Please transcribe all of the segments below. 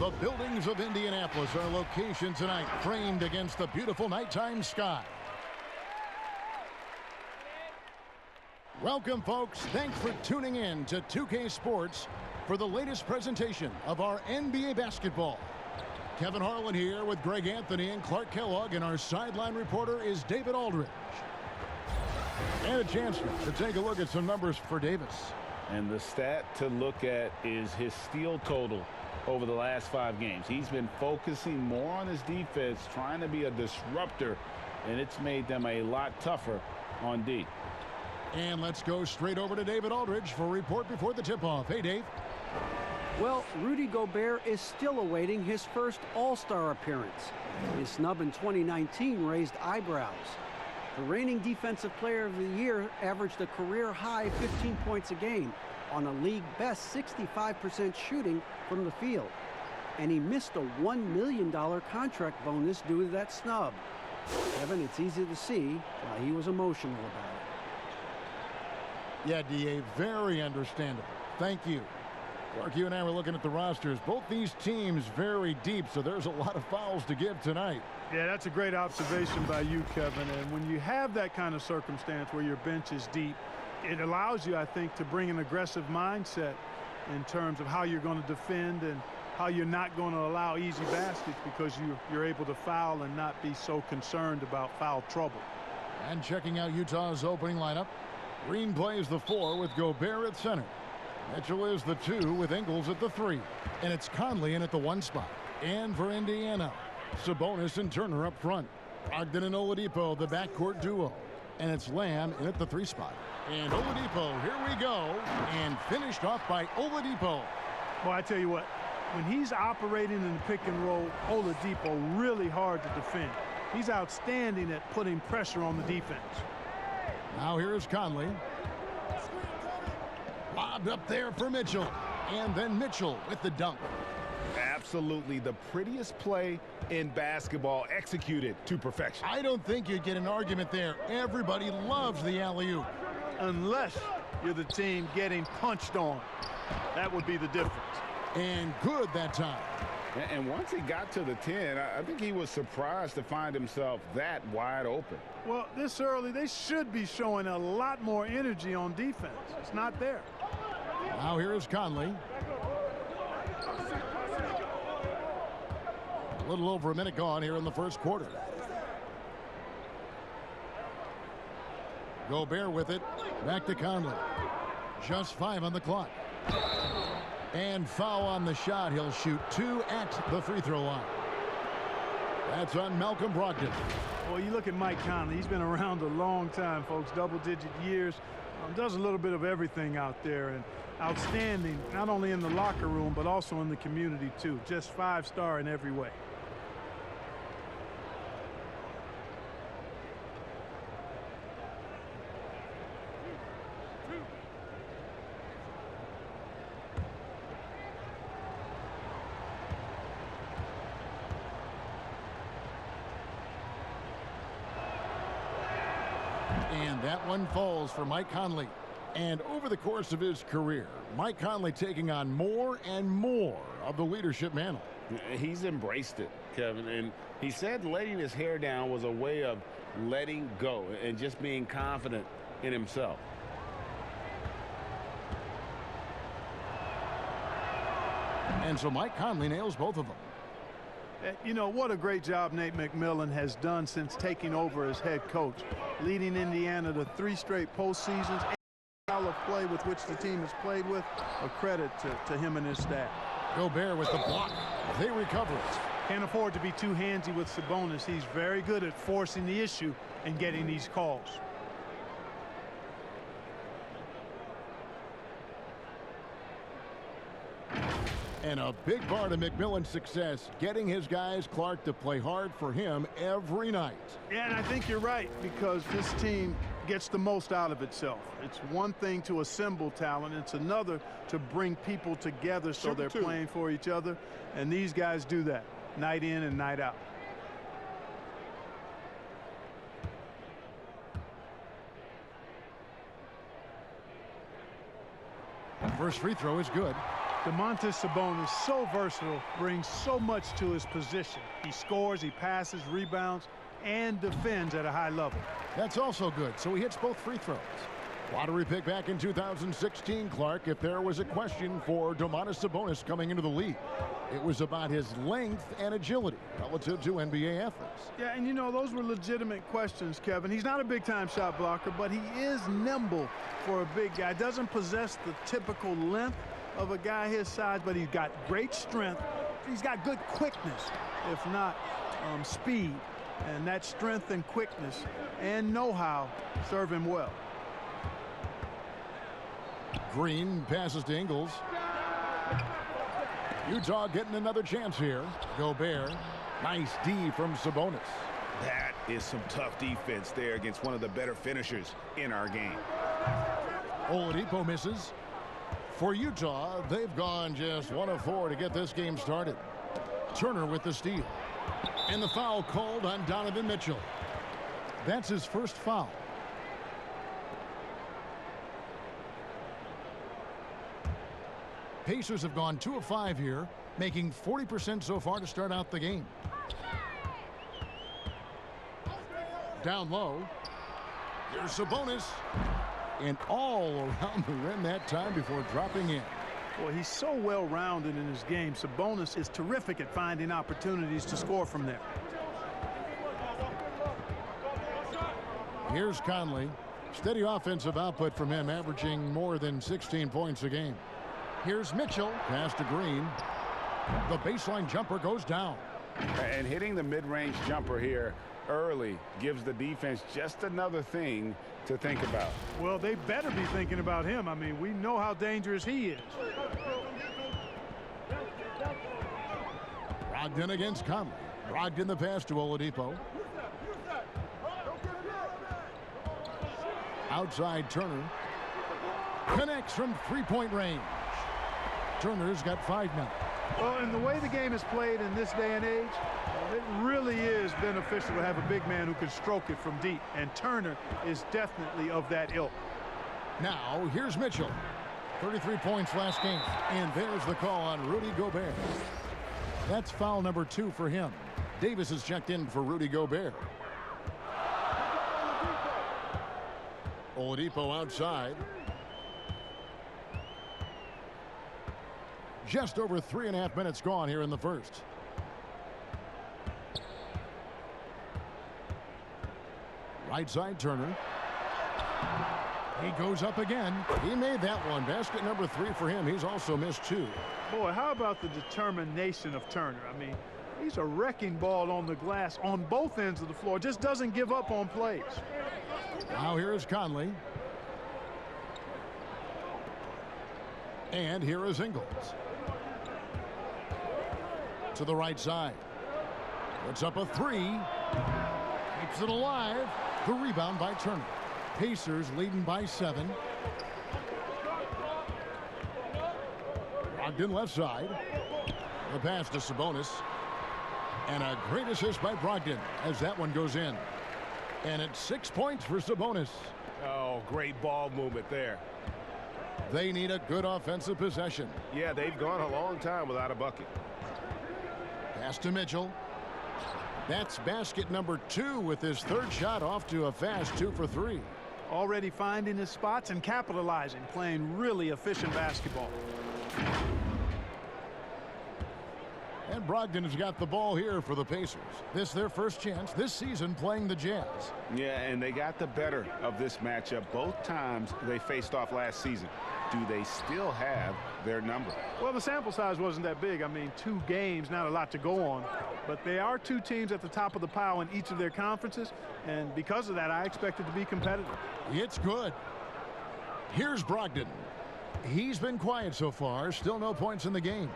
The buildings of Indianapolis are location tonight, framed against the beautiful nighttime sky. Welcome, folks. Thanks for tuning in to 2K Sports for the latest presentation of our NBA basketball. Kevin Harlan here with Greg Anthony and Clark Kellogg, and our sideline reporter is David Aldridge. And a chance to take a look at some numbers for Davis. And the stat to look at is his steal total over the last 5 games. He's been focusing more on his defense, trying to be a disruptor, and it's made them a lot tougher on D. And let's go straight over to David Aldridge for a report before the tip-off. Hey, Dave. Well, Rudy Gobert is still awaiting his first All-Star appearance. His snub in 2019 raised eyebrows. The reigning Defensive Player of the Year averaged a career-high 15 points a game on a league-best 65% shooting from the field. And he missed a $1 million contract bonus due to that snub. Kevin, it's easy to see why he was emotional about it. Yeah, D.A., very understandable. Thank you. Clark, you and I were looking at the rosters. Both these teams very deep, so there's a lot of fouls to give tonight. Yeah, that's a great observation by you, Kevin. And when you have that kind of circumstance where your bench is deep, it allows you, I think, to bring an aggressive mindset in terms of how you're going to defend and how you're not going to allow easy baskets, because you're able to foul and not be so concerned about foul trouble. And checking out Utah's opening lineup, Green plays the 4 with Gobert at center. Mitchell is the 2 with Ingles at the 3. And it's Conley in at the 1 spot. And for Indiana, Sabonis and Turner up front. Brogdon and Oladipo, the backcourt duo. And it's Lamb in at the 3 spot. And Oladipo, here we go. And finished off by Oladipo. Well, I tell you what, when he's operating in the pick and roll, Oladipo really hard to defend. He's outstanding at putting pressure on the defense. Now here's Conley. Lobbed up there for Mitchell. And then Mitchell with the dunk. Absolutely the prettiest play in basketball, executed to perfection. I don't think you'd get an argument there. Everybody loves the alley-oop. Unless you're the team getting punched on. That would be the difference. And good that time. And once he got to the 10, I think he was surprised to find himself that wide open. Well, this early, they should be showing a lot more energy on defense. It's not there. Now here is Conley. A little over a minute gone here in the first quarter. Gobert with it. Back to Conley. Just 5 on the clock. And foul on the shot. He'll shoot 2 at the free throw line. That's on Malcolm Brogdon. Well, you look at Mike Conley. He's been around a long time, folks. Double-digit years. Does a little bit of everything out there. And outstanding, not only in the locker room, but also in the community, too. Just 5-star in every way. And that one falls for Mike Conley. And over the course of his career, Mike Conley taking on more and more of the leadership mantle. He's embraced it, Kevin. And he said letting his hair down was a way of letting go and just being confident in himself. And so Mike Conley nails both of them. You know, what a great job Nate McMillan has done since taking over as head coach, leading Indiana to 3 straight postseasons. And the style of play with which the team has played with, a credit to him and his staff. Gobert with the block. They recover it. Can't afford to be too handsy with Sabonis. He's very good at forcing the issue and getting these calls. And a big part of McMillan's success, getting his guys, Clark, to play hard for him every night. Yeah, and I think you're right, because this team gets the most out of itself. It's one thing to assemble talent. It's another to bring people together so they're playing for each other. And these guys do that night in and night out. First free throw is good. Domantas Sabonis, so versatile, brings so much to his position. He scores, he passes, rebounds, and defends at a high level. That's also good, so he hits both free throws. Lottery pick back in 2016, Clark. If there was a question for Domantas Sabonis coming into the league, it was about his length and agility relative to NBA athletes. Yeah, and you know, those were legitimate questions, Kevin. He's not a big-time shot blocker, but he is nimble for a big guy. Doesn't possess the typical length of a guy his size, but he's got great strength. He's got good quickness, if not speed. And that strength and quickness and know-how serve him well. Green passes to Ingles. Utah getting another chance here. Gobert. Nice D from Sabonis. That is some tough defense there against one of the better finishers in our game. Oladipo misses. For Utah, they've gone just 1 of 4 to get this game started. Turner with the steal. And the foul called on Donovan Mitchell. That's his first foul. Pacers have gone 2 of 5 here, making 40% so far to start out the game. Down low. Here's Sabonis. And all around the rim that time before dropping in. Well, he's so well-rounded in his game. Sabonis is terrific at finding opportunities to score from there. Here's Conley. Steady offensive output from him, averaging more than 16 points a game. Here's Mitchell. Pass to Green. The baseline jumper goes down. And hitting the mid-range jumper here early gives the defense just another thing to think about. Well, they better be thinking about him. I mean, we know how dangerous he is. Brogdon against Conley. Brogdon the pass to Oladipo. Outside Turner. Connects from three-point range. Turner's got 5 now. Well, and the way the game is played in this day and age, it really is beneficial to have a big man who can stroke it from deep. And Turner is definitely of that ilk. Now, here's Mitchell. 33 points last game. And there's the call on Rudy Gobert. That's foul number 2 for him. Davis is checked in for Rudy Gobert. Oladipo outside. Just over 3.5 minutes gone here in the first. Right side Turner. He goes up again. He made that one. Basket number 3 for him. He's also missed 2. Boy, how about the determination of Turner? I mean, he's a wrecking ball on the glass on both ends of the floor. Just doesn't give up on plays. Now here is Conley. And here is Ingles. To the right side. Puts up a 3. Keeps it alive. The rebound by Turner. Pacers leading by 7. Brogdon left side. The pass to Sabonis. And a great assist by Brogdon as that one goes in. And it's 6 points for Sabonis. Oh, great ball movement there. They need a good offensive possession. Yeah, they've gone a long time without a bucket. Pass to Mitchell. That's basket number 2 with his 3rd shot off to a fast 2 for 3. Already finding his spots and capitalizing, playing really efficient basketball. And Brogdon has got the ball here for the Pacers. This their first chance this season playing the Jazz. Yeah, and they got the better of this matchup both times they faced off last season. Do they still have their number? Well, the sample size wasn't that big. I mean, 2 games, not a lot to go on. But they are 2 teams at the top of the pile in each of their conferences. And because of that, I expect it to be competitive. It's good. Here's Brogdon. He's been quiet so far. Still no points in the game.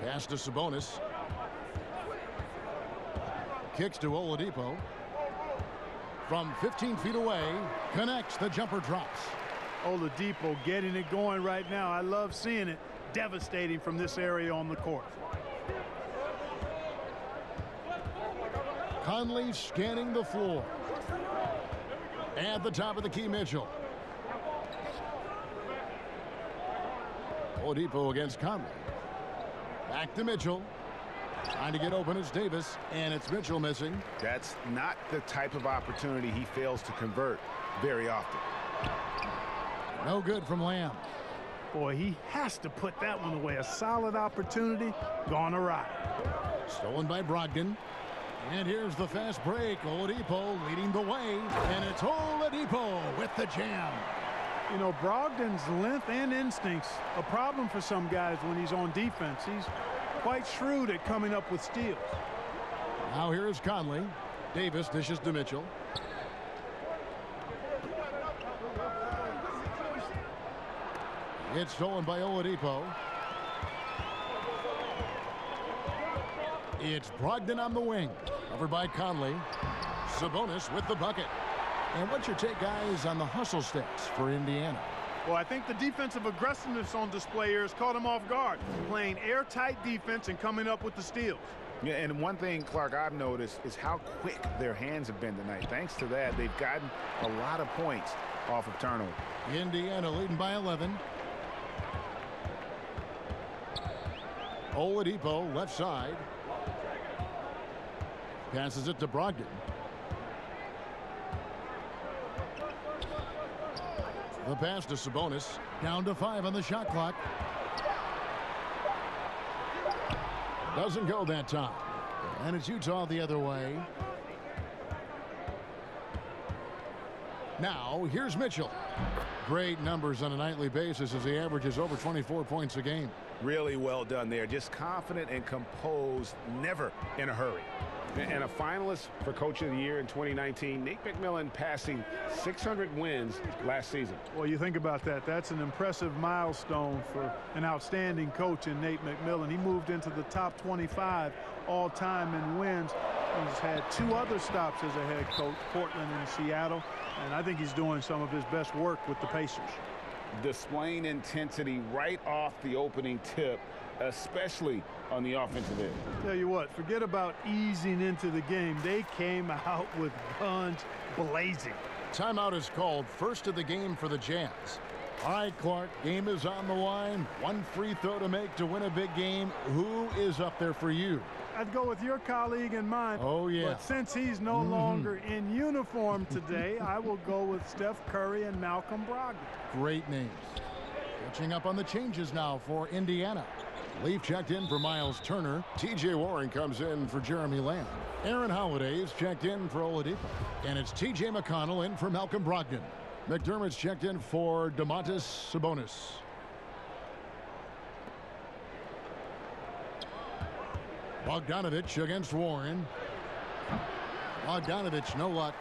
Pass to Sabonis. Kicks to Oladipo. From 15 feet away, connects, the jumper drops. Oladipo getting it going right now. I love seeing it. Devastating from this area on the court. Conley scanning the floor. At the top of the key, Mitchell. Oladipo against Conley. Back to Mitchell. Trying to get open is Davis, and it's Mitchell missing. That's not the type of opportunity he fails to convert very often. No good from Lamb. Boy, he has to put that one away. A solid opportunity gone awry. Stolen by Brogdon. And here's the fast break. Oladipo leading the way, and it's Oladipo with the jam. You know, Brogdon's length and instincts a problem for some guys when he's on defense. He's quite shrewd at coming up with steals. Now here is Conley. Davis dishes to Mitchell. It's stolen by Oladipo. It's Brogdon on the wing. Covered by Conley. Sabonis with the bucket. And what's your take, guys, on the hustle stats for Indiana? Well, I think the defensive aggressiveness on display here has caught him off guard. Playing airtight defense and coming up with the steals. Yeah, and one thing, Clark, I've noticed is how quick their hands have been tonight. Thanks to that, they've gotten a lot of points off of turnover. Indiana leading by 11. Oladipo, left side. Passes it to Brogdon. The pass to Sabonis. Down to 5 on the shot clock. Doesn't go that time. And it's Utah the other way. Now, here's Mitchell. Great numbers on a nightly basis as he averages over 24 points a game. Really well done there. Just confident and composed, never in a hurry. And a finalist for Coach of the Year in 2019, Nate McMillan passing 600 wins last season. Well, you think about that. That's an impressive milestone for an outstanding coach in Nate McMillan. He moved into the top 25 all-time in wins. He's had 2 other stops as a head coach, Portland and Seattle, and I think he's doing some of his best work with the Pacers. Displaying intensity right off the opening tip, especially on the offensive end. Tell you what, forget about easing into the game. They came out with guns blazing. Timeout is called. First of the game for the Jazz. All right, Clark, game is on the line. One free throw to make to win a big game. Who is up there for you? I'd go with your colleague and mine. Oh, yeah. But since he's no longer in uniform today, I will go with Steph Curry and Malcolm Brogdon. Great names. Catching up on the changes now for Indiana. Leaf checked in for Miles Turner. T.J. Warren comes in for Jeremy Lamb. Aaron Holiday's checked in for Oladipo. And it's T.J. McConnell in for Malcolm Brogdon. McDermott's checked in for Domantas Sabonis. Bogdanovich against Warren. Bogdanovich, no luck.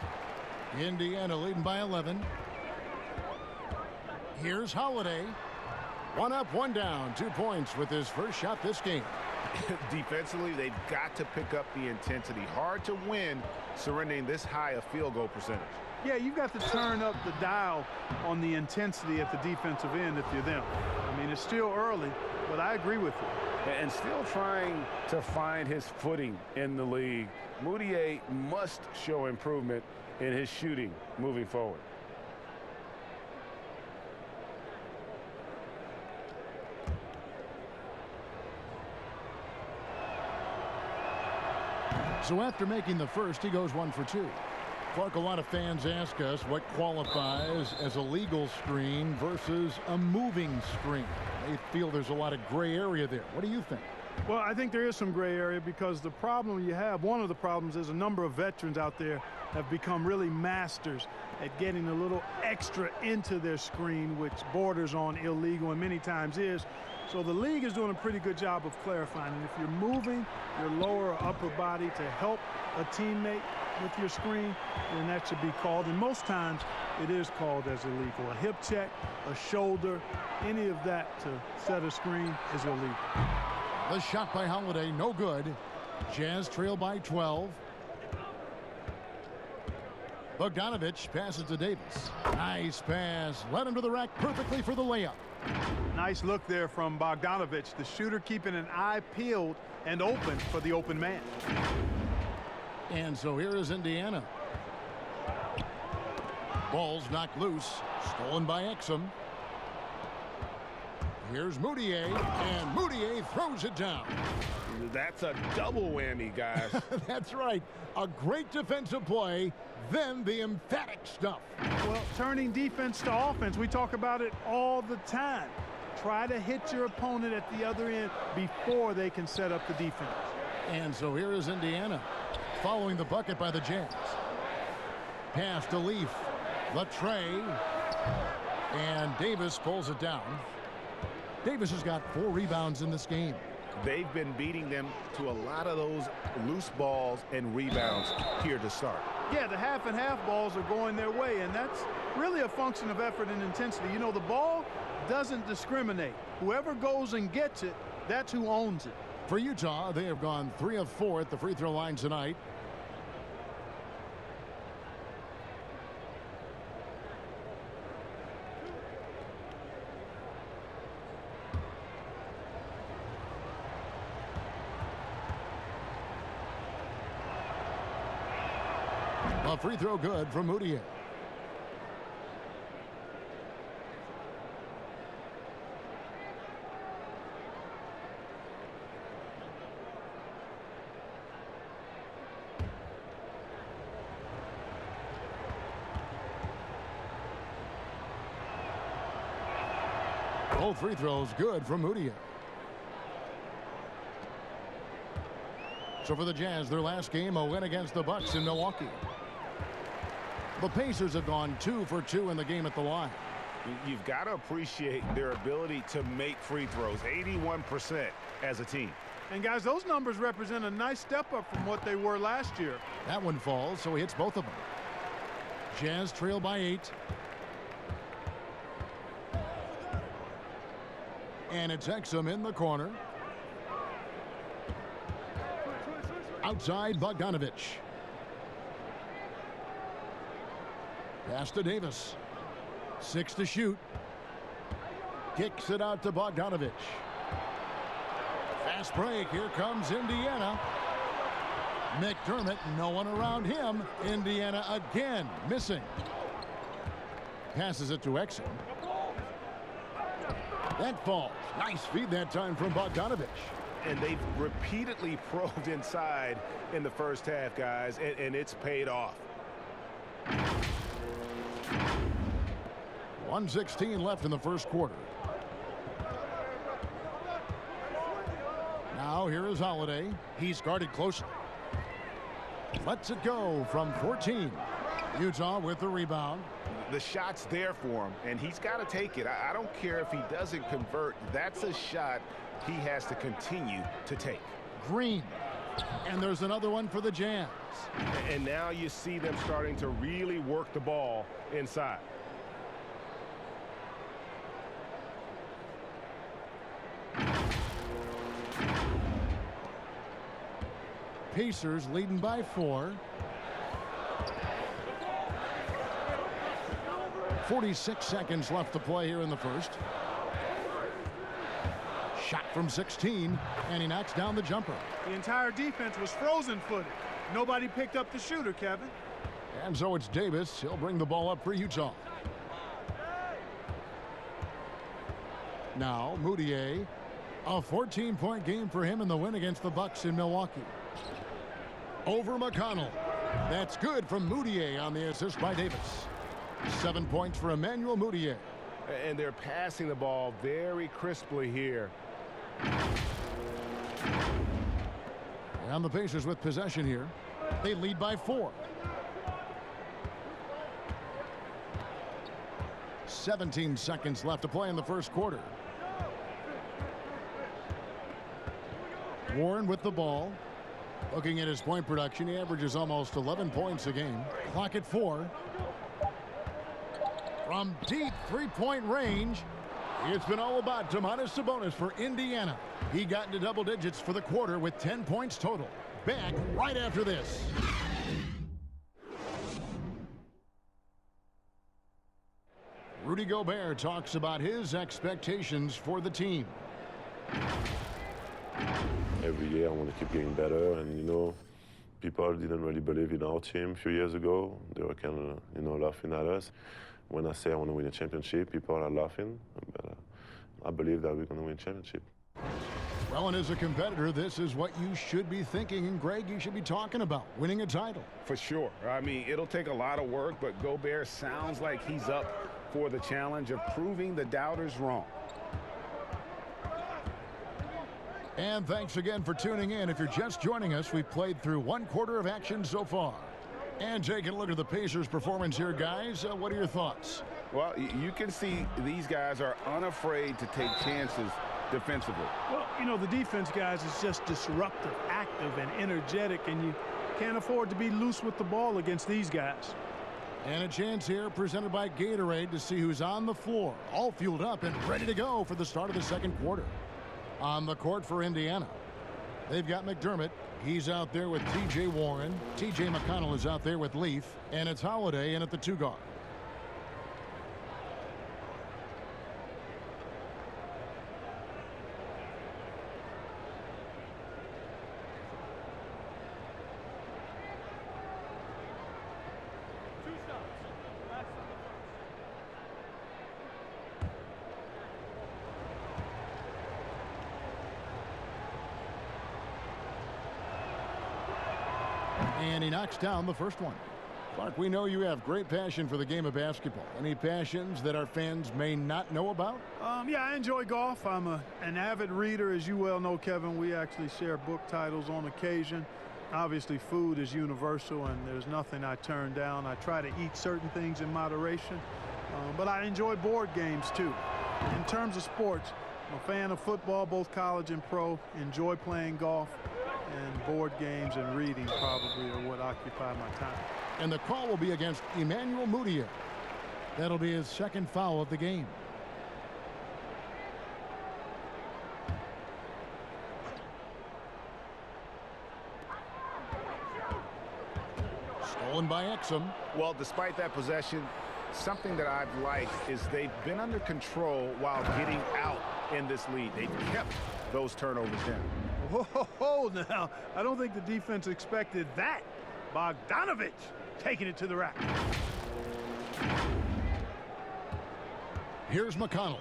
Indiana leading by 11. Here's Holiday. 1 up, 1 down. 2 points with his first shot this game. Defensively, they've got to pick up the intensity. Hard to win surrendering this high a field goal percentage. Yeah, you've got to turn up the dial on the intensity at the defensive end if you're them. I mean, it's still early, but I agree with you. And still trying to find his footing in the league. Moutier must show improvement in his shooting moving forward. So after making the first, he goes 1 for 2. Clark, a lot of fans ask us what qualifies as a legal screen versus a moving screen. They feel there's a lot of gray area there. What do you think? Well, I think there is some gray area because the problem you have, one of the problems is a number of veterans out there have become really masters at getting a little extra into their screen, which borders on illegal and many times is. So the league is doing a pretty good job of clarifying. And if you're moving your lower or upper body to help a teammate with your screen, then that should be called. And most times it is called as illegal. A hip check, a shoulder, any of that to set a screen is illegal. The shot by Holiday, no good. Jazz trail by 12. Bogdanovich passes to Davis. Nice pass. Led him to the rack perfectly for the layup. Nice look there from Bogdanovich. The shooter keeping an eye peeled and open for the open man. And so here is Indiana. Ball's knocked loose. Stolen by Exum. Here's Moutier, and Moutier throws it down. That's a double whammy, guys. That's right. A great defensive play, then the emphatic stuff. Well, turning defense to offense, we talk about it all the time. Try to hit your opponent at the other end before they can set up the defense. And so here is Indiana, following the bucket by the Jazz. Pass to Leaf. Latre. And Davis pulls it down. Davis has got 4 rebounds in this game. They've been beating them to a lot of those loose balls and rebounds here to start. Yeah, the half and half balls are going their way, and that's really a function of effort and intensity. You know, the ball doesn't discriminate. Whoever goes and gets it, that's who owns it. For Utah, they have gone 3 of 4 at the free throw line tonight. A free throw good from Moutier. Both free throws good from Moutier. So for the Jazz, their last game, a win against the Bucks in Milwaukee. The Pacers have gone 2 for 2 in the game at the line. You've got to appreciate their ability to make free throws, 81% as a team. And guys, those numbers represent a nice step up from what they were last year. That one falls, so he hits both of them. Jazz trail by 8. And it's Exum in the corner. Outside Bogdanovich. Pass to Davis. 6 to shoot. Kicks it out to Bogdanovich. Fast break. Here comes Indiana. McDermott, no one around him. Indiana again missing. Passes it to Exum. That falls. Nice feed that time from Bogdanovich. And they've repeatedly probed inside in the first half, guys, and it's paid off. 1:16 left in the first quarter. Now here is Holiday. He's guarded closely. Lets it go from 14. Utah with the rebound. The shot's there for him, and he's got to take it. I don't care if he doesn't convert. That's a shot he has to continue to take. Green. And there's another one for the Jazz. And now you see them starting to really work the ball inside. Pacers leading by 4. 46 seconds left to play here in the first. Shot from 16, and he knocks down the jumper. The entire defense was frozen-footed. Nobody picked up the shooter, Kevin. And so it's Davis. He'll bring the ball up for Utah. Now, Moutier. A 14-point game for him in the win against the Bucks in Milwaukee. Over McConnell. That's good from Moutier on the assist by Davis. 7 points for Emmanuel Moutier. And they're passing the ball very crisply here. And the Pacers with possession here. They lead by 4. 17 seconds left to play in the first quarter. Warren with the ball. Looking at his point production, he averages almost 11 points a game. Clock at 4. From deep three-point range, it's been all about Domantas Sabonis for Indiana. He got into double digits for the quarter with 10 points total. Back right after this. Rudy Gobert talks about his expectations for the team. Every year I want to keep getting better, and People didn't really believe in our team a few years ago. They were kind of, laughing at us. When I say I want to win a championship, people are laughing. But I believe that we're going to win a championship. Well, and as a competitor, this is what you should be thinking, and Greg, you should be talking about, winning a title. For sure. I mean, it'll take a lot of work, but Gobert sounds like he's up for the challenge of proving the doubters wrong. And thanks again for tuning in. If you're just joining us, we've played through 1/4 of action so far. And taking a look at the Pacers' performance here, guys, what are your thoughts? Well, you can see these guys are unafraid to take chances defensively. Well, the defense, guys, is just disruptive, active, and energetic, and you can't afford to be loose with the ball against these guys. And a chance here presented by Gatorade to see who's on the floor, all fueled up and ready to go for the start of the second quarter. On the court for Indiana, they've got McDermott. He's out there with T.J. Warren. T.J. McConnell is out there with Leaf. And it's Holiday in at the 2 guard. And he knocks down the first one. Clark, we know you have great passion for the game of basketball. Any passions that our fans may not know about? Yeah, I enjoy golf. I'm an avid reader. As you well know, Kevin, we actually share book titles on occasion. Obviously, food is universal, and there's nothing I turn down. I try to eat certain things in moderation, but I enjoy board games, too. In terms of sports, I'm a fan of football, both college and pro. Enjoy playing golf. And board games and reading probably are what occupy my time. And the call will be against Emmanuel Mudiay. That'll be his second foul of the game. Stolen by Exum. Well, despite that possession, something that I've liked is they've been under control while getting out in this lead. They've kept those turnovers down. Whoa, now, I don't think the defense expected that. Bogdanovich taking it to the rack. Here's McConnell.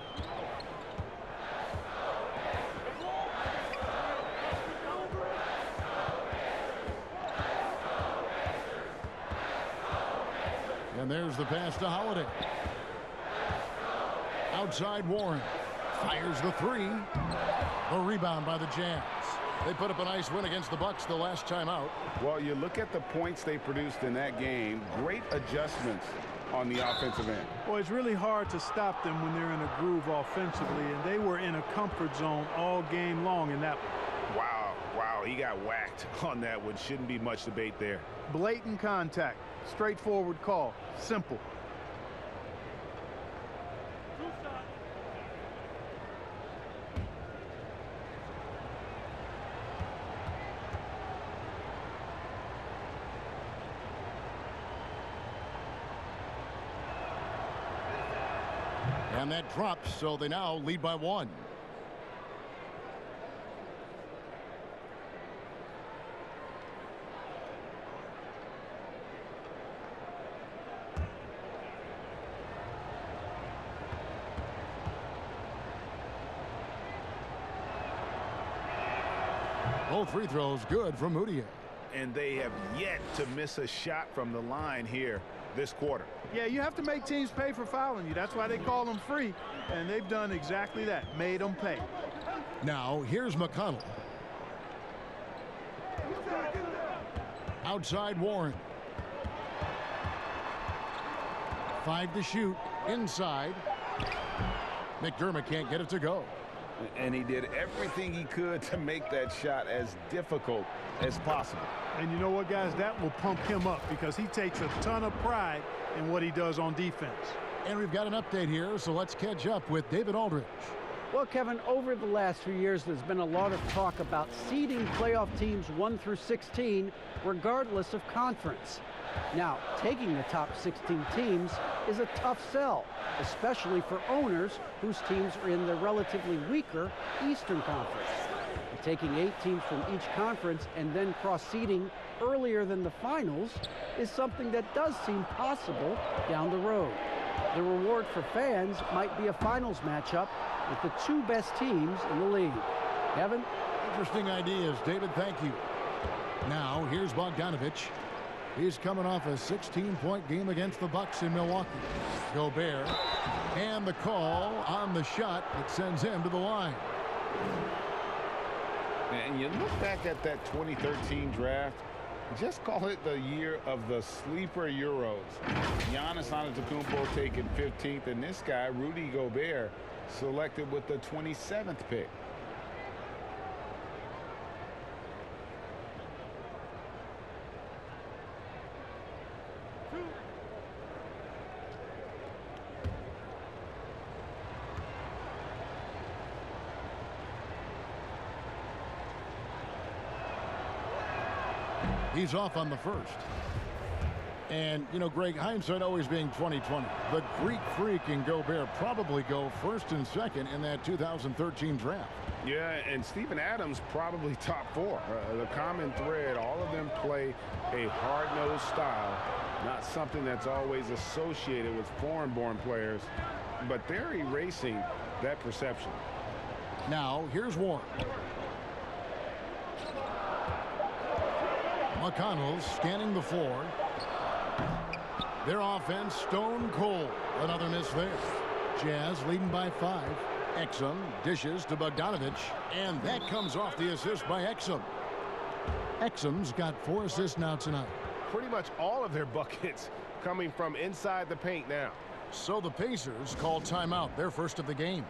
And there's the pass to Holiday. Outside Warren. Fires the 3. A rebound by the Jazz. They put up a nice win against the Bucks the last time out. Well, you look at the points they produced in that game. Great adjustments on the offensive end. Well, it's really hard to stop them when they're in a groove offensively, and they were in a comfort zone all game long in that one. Wow, he got whacked on that one. Shouldn't be much debate there. Blatant contact, straightforward call, simple. And that drops, so they now lead by 1. Both free throws good from Mudiay. And they have yet to miss a shot from the line here this quarter. Yeah, you have to make teams pay for fouling you. That's why they call them free. And they've done exactly that, made them pay. Now, here's McConnell. Outside Warren. 5 to shoot. Inside. McDermott can't get it to go. And he did everything he could to make that shot as difficult as possible. And you know what, guys? That will pump him up because he takes a ton of pride in what he does on defense. And we've got an update here, so let's catch up with David Aldridge. Well, Kevin, over the last few years, there's been a lot of talk about seeding playoff teams 1 through 16, regardless of conference. Now, taking the top 16 teams is a tough sell, especially for owners whose teams are in the relatively weaker Eastern Conference. Taking 8 teams from each conference and then cross-seeding earlier than the finals is something that does seem possible down the road. The reward for fans might be a finals matchup with the 2 best teams in the league. Kevin? Interesting ideas, David. Thank you. Now, here's Bogdanovich. He's coming off a 16-point game against the Bucks in Milwaukee. Gobert, and the call on the shot that sends him to the line. And you look back at that 2013 draft, just call it the year of the sleeper Euros. Giannis Antetokounmpo taken 15th, and this guy, Rudy Gobert, selected with the 27th pick. He's off on the first. And, you know, Greg, hindsight always being 20/20. The Greek Freak and Gobert probably go first and second in that 2013 draft. Yeah, and Steven Adams probably top 4. The common thread, all of them play a hard-nosed style, not something that's always associated with foreign-born players, but they're erasing that perception. Now, here's Warren. McConnell's scanning the floor. Their offense stone cold. Another miss there. Jazz leading by 5. Exum dishes to Bogdanovich, and that comes off the assist by Exum. Exum's got 4 assists now tonight. Pretty much all of their buckets coming from inside the paint now. So the Pacers call timeout, their first of the game.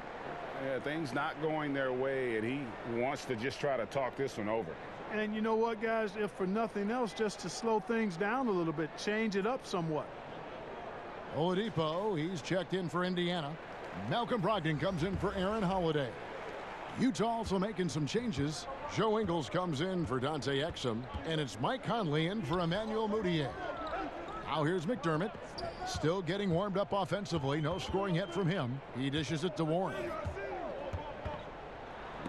Yeah, things not going their way, and he wants to just try to talk this one over. And you know what, guys? If for nothing else, just to slow things down a little bit, change it up somewhat. Oladipo, he's checked in for Indiana. Malcolm Brogdon comes in for Aaron Holiday. Utah also making some changes. Joe Ingles comes in for Dante Exum, and it's Mike Conley in for Emmanuel Mudiay. Now here's McDermott, still getting warmed up offensively. No scoring yet from him. He dishes it to Warren.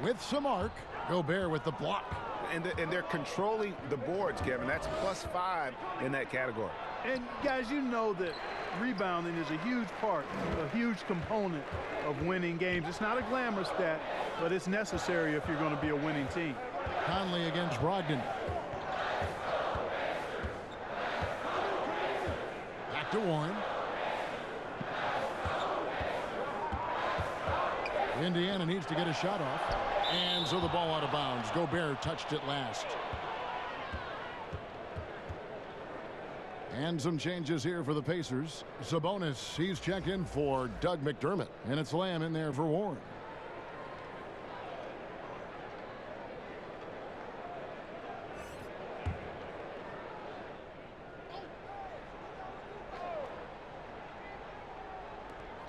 With some arc, Gobert with the block. And they're controlling the boards, Kevin. That's +5 in that category. And guys, you know that rebounding is a huge part, a huge component of winning games. It's not a glamour stat, but it's necessary if you're going to be a winning team. Conley against Brogdon. Back to Warren. Indiana needs to get a shot off. And so the ball out of bounds. Gobert touched it last. And some changes here for the Pacers. Sabonis, he's checked in for Doug McDermott. And it's Lamb in there for Warren.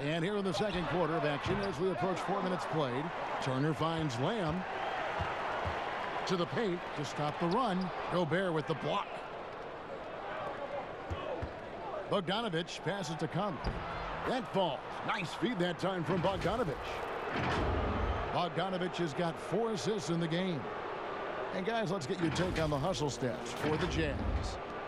And here in the second quarter of action as we approach 4 minutes played, Turner finds Lamb to the paint to stop the run. Gobert with the block. Bogdanovich passes to Conley. That falls. Nice feed that time from Bogdanovich. Bogdanovich has got 4 assists in the game. And guys, let's get your take on the hustle stats for the Jazz.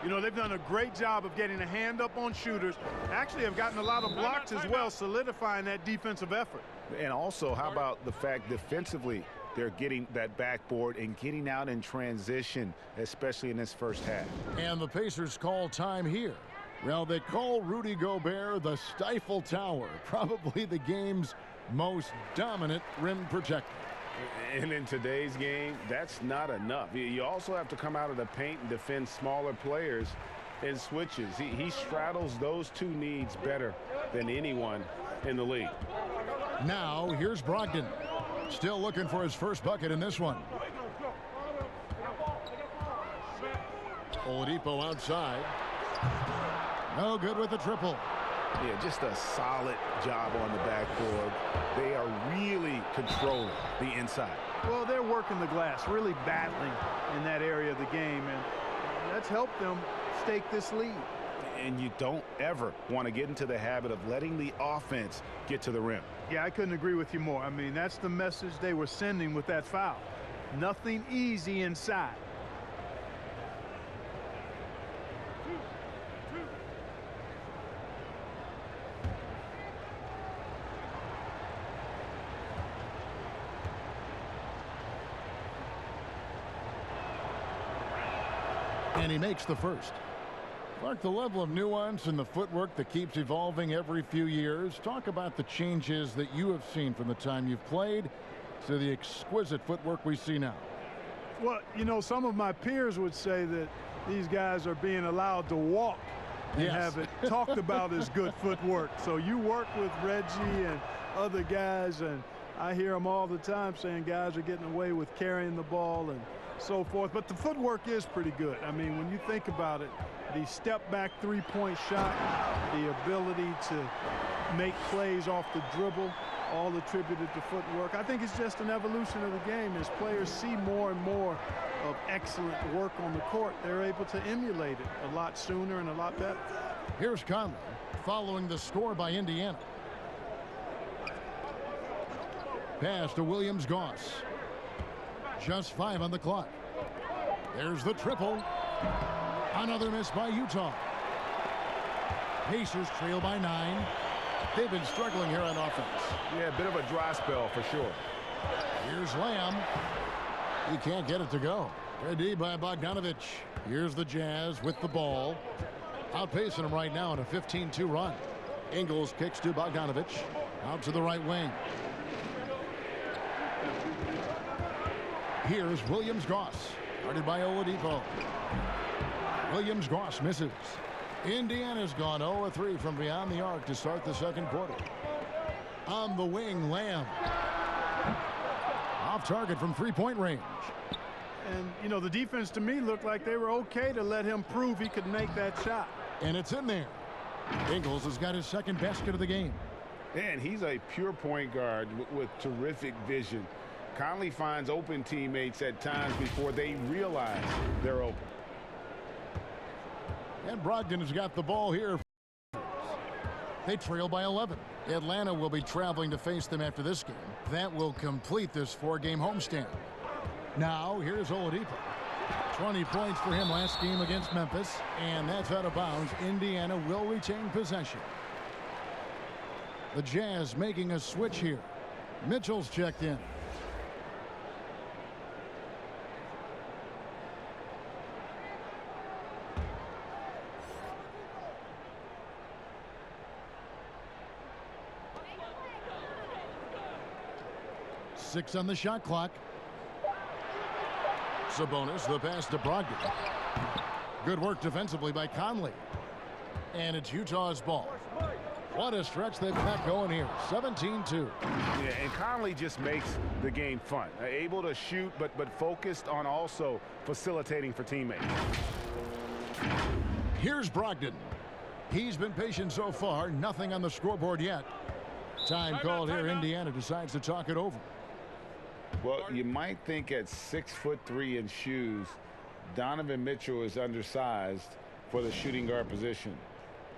You know, they've done a great job of getting a hand up on shooters. Actually have gotten a lot of blocks as well, solidifying that defensive effort. And also, how about the fact defensively they're getting that backboard and getting out in transition, especially in this first half. And the Pacers call time here. Well, they call Rudy Gobert the Stifle Tower, probably the game's most dominant rim protector. And in today's game, that's not enough. You also have to come out of the paint and defend smaller players in switches. He straddles those 2 needs better than anyone in the league. Now, here's Brogdon. Still looking for his first bucket in this one. Oladipo outside. No good with the triple. Yeah, just a solid job on the backboard. They are really controlling the inside. Well, they're working the glass, really battling in that area of the game, and that's helped them stake this lead. And you don't ever want to get into the habit of letting the offense get to the rim. Yeah, I couldn't agree with you more. I mean, that's the message they were sending with that foul. Nothing easy inside. And he makes the first. Clark, the level of nuance and the footwork that keeps evolving every few years. Talk about the changes that you have seen from the time you've played to the exquisite footwork we see now. Well, you know, some of my peers would say that these guys are being allowed to walk and have it talked about as good footwork. So you work with Reggie and other guys, and I hear them all the time saying guys are getting away with carrying the ball and so forth. But the footwork is pretty good. I mean, when you think about it, the step-back three-point shot, the ability to make plays off the dribble, all attributed to footwork. I think it's just an evolution of the game. As players see more and more of excellent work on the court, they're able to emulate it a lot sooner and a lot better. Here's Conley following the score by Indiana. Pass to Williams-Goss. Just 5 on the clock. There's the triple. Another miss by Utah. Pacers trail by 9. They've been struggling here on offense. Yeah, a bit of a dry spell for sure. Here's Lamb. He can't get it to go. Ready by Bogdanovich. Here's the Jazz with the ball. Outpacing him right now in a 15-2 run. Ingles kicks to Bogdanovich. Out to the right wing. Here's Williams-Goss. Guarded by Oladipo. Williams-Goss misses. Indiana's gone 0-3 from beyond the arc to start the second quarter. On the wing, Lamb. Off target from three-point range. And, you know, the defense to me looked like they were okay to let him prove he could make that shot. And it's in there. Ingles has got his second basket of the game. And he's a pure point guard with terrific vision. Conley finds open teammates at times before they realize they're open. And Brogdon has got the ball here. They trail by 11. Atlanta will be traveling to face them after this game. That will complete this 4-game homestand. Now, here's Oladipo. 20 points for him last game against Memphis, and that's out of bounds. Indiana will retain possession. The Jazz making a switch here. Mitchell's checked in. Six on the shot clock. Sabonis, the pass to Brogdon. Good work defensively by Conley. And it's Utah's ball. What a stretch they've got going here. 17-2. Yeah, and Conley just makes the game fun. Able to shoot, but focused on also facilitating for teammates. Here's Brogdon. He's been patient so far. Nothing on the scoreboard yet. Time called here. Indiana decides to talk it over. Well, you might think at 6'3" in shoes, Donovan Mitchell is undersized for the shooting guard position.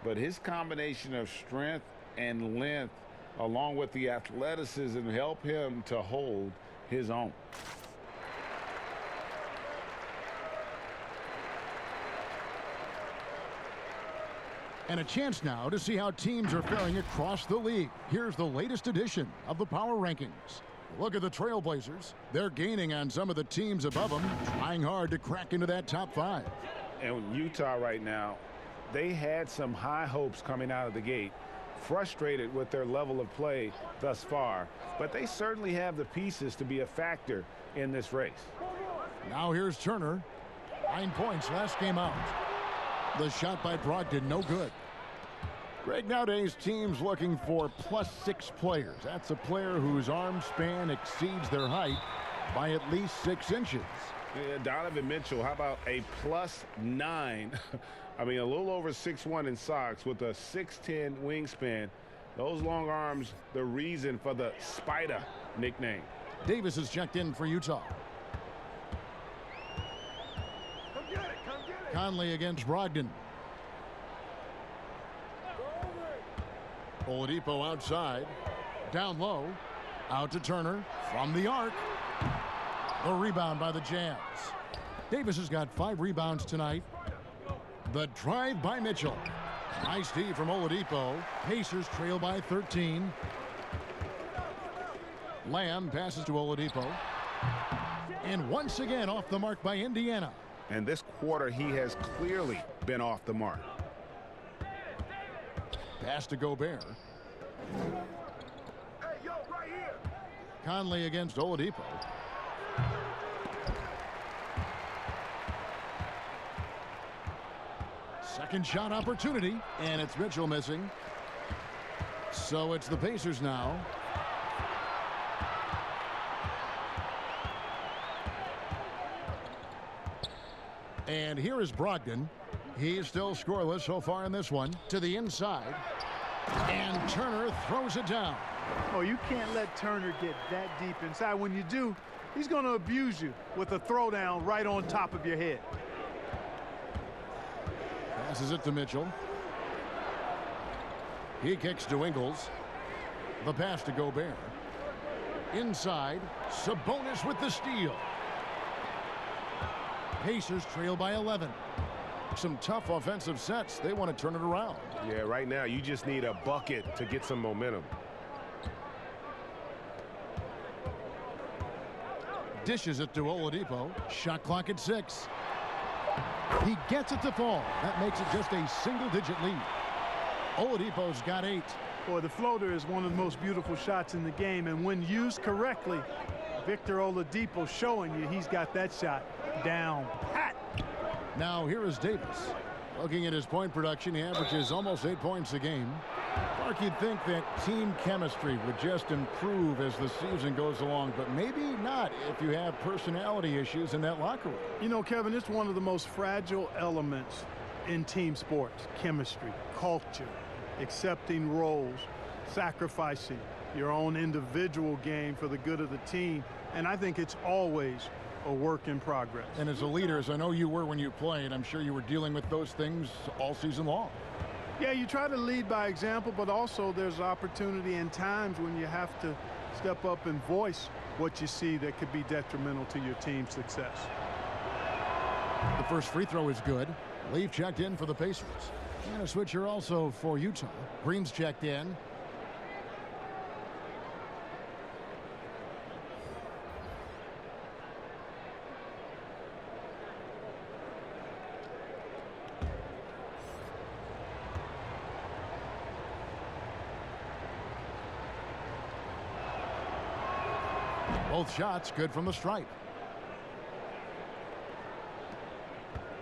But his combination of strength and length, along with the athleticism, help him to hold his own. And a chance now to see how teams are faring across the league. Here's the latest edition of the Power Rankings. Look at the Trailblazers. They're gaining on some of the teams above them, trying hard to crack into that top 5. And Utah right now, they had some high hopes coming out of the gate, frustrated with their level of play thus far, but they certainly have the pieces to be a factor in this race. Now here's Turner. 9 points last game out. The shot by Brogdon, no good. Greg, nowadays teams looking for +6 players. That's a player whose arm span exceeds their height by at least 6 inches. Yeah, Donovan Mitchell, how about a +9? I mean, a little over 6'1" in socks with a 6'10" wingspan. Those long arms, the reason for the Spider nickname. Davis has checked in for Utah. Come get it, come get it. Conley against Brogdon. Oladipo outside. Down low. Out to Turner. From the arc. A rebound by the Jazz. Davis has got 5 rebounds tonight. The drive by Mitchell. Nice D from Oladipo. Pacers trail by 13. Lamb passes to Oladipo. And once again off the mark by Indiana. And this quarter, he has clearly been off the mark. Pass to Gobert. Hey, yo, right here. Conley against Oladipo. Second shot opportunity, and it's Mitchell missing. So it's the Pacers now. And here is Brogdon. He's still scoreless so far in this one. To the inside. And Turner throws it down. Oh, you can't let Turner get that deep inside. When you do, he's going to abuse you with a throwdown right on top of your head. Passes it to Mitchell. He kicks to Ingles. The pass to Gobert. Inside, Sabonis with the steal. Pacers trail by 11. Some tough offensive sets. They want to turn it around. Yeah, right now you just need a bucket to get some momentum. Dishes it to Oladipo. Shot clock at 6. He gets it to fall. That makes it just a single-digit lead. Oladipo's got 8. Boy, the floater is one of the most beautiful shots in the game, and when used correctly, Victor Oladipo showing you he's got that shot down pat. Now here is Davis. Looking at his point production, he averages almost 8 points a game. Mark, you'd think that team chemistry would just improve as the season goes along, but maybe not if you have personality issues in that locker room. You know, Kevin, it's one of the most fragile elements in team sports: chemistry, culture, accepting roles, sacrificing your own individual game for the good of the team. And I think it's always a work in progress. And as a leader, as I know you were when you played, I'm sure you were dealing with those things all season long. Yeah, you try to lead by example, but also there's opportunity and times when you have to step up and voice what you see that could be detrimental to your team's success. The first free throw is good. Leaf checked in for the Pacers. And a switcher also for Utah. Green's checked in. Both shots good from the stripe.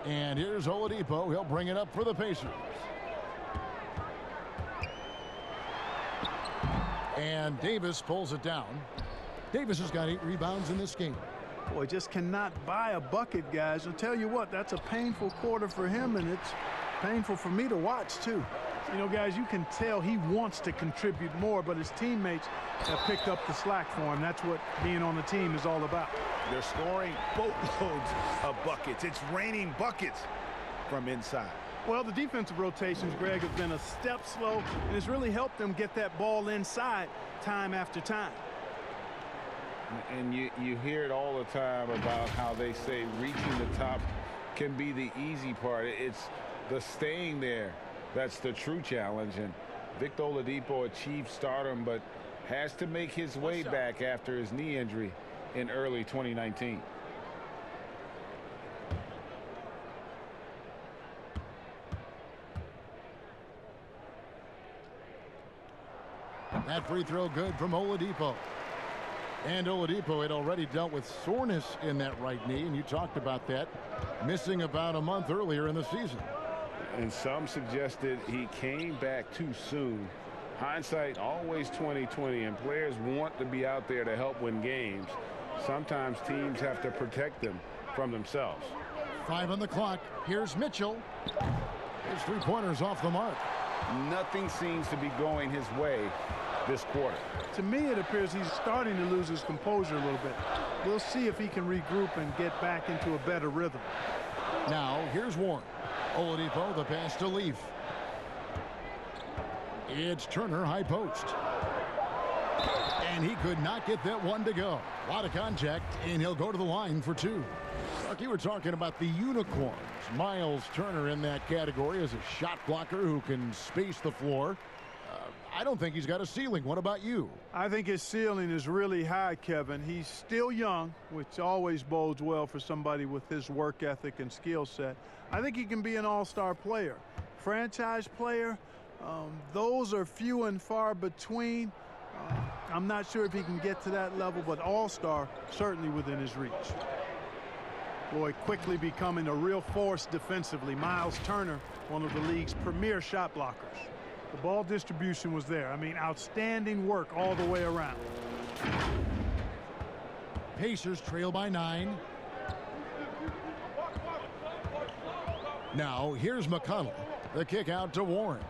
And here's Oladipo. He'll bring it up for the Pacers. And Davis pulls it down. Davis has got 8 rebounds in this game. Boy, just cannot buy a bucket, guys. I'll tell you what, that's a painful quarter for him, and it's painful for me to watch, too. You know, guys, you can tell he wants to contribute more, but his teammates have picked up the slack for him. That's what being on the team is all about. They're scoring boatloads of buckets. It's raining buckets from inside. Well, the defensive rotations, Greg, have been a step slow, and it's really helped them get that ball inside time after time. And you hear it all the time about how they say reaching the top can be the easy part. It's the staying there that's the true challenge. And Victor Oladipo achieved stardom, but has to make his way back after his knee injury in early 2019. That free throw good from Oladipo. And Oladipo had already dealt with soreness in that right knee, and you talked about that, missing about a month earlier in the season. And some suggested he came back too soon. Hindsight always 20/20, and players want to be out there to help win games. Sometimes teams have to protect them from themselves. 5 on the clock. Here's Mitchell. His 3-pointers off the mark. Nothing seems to be going his way this quarter. To me, it appears he's starting to lose his composure a little bit. We'll see if he can regroup and get back into a better rhythm. Now, here's Warren. Oladipo, the pass to Leaf. It's Turner, high post. And he could not get that one to go. A lot of contact, and he'll go to the line for two. Like you were talking about the unicorns. Miles Turner in that category as a shot blocker who can space the floor. I don't think he's got a ceiling. What about you? I think his ceiling is really high, Kevin. He's still young, which always bodes well for somebody with his work ethic and skill set. I think he can be an all-star player. Franchise player, those are few and far between. I'm not sure if he can get to that level, but all-star certainly within his reach. Boy, quickly becoming a real force defensively. Miles Turner, one of the league's premier shot blockers. The ball distribution was there. I mean, outstanding work all the way around. Pacers trail by 9. Now, here's McConnell. The kick out to Warren.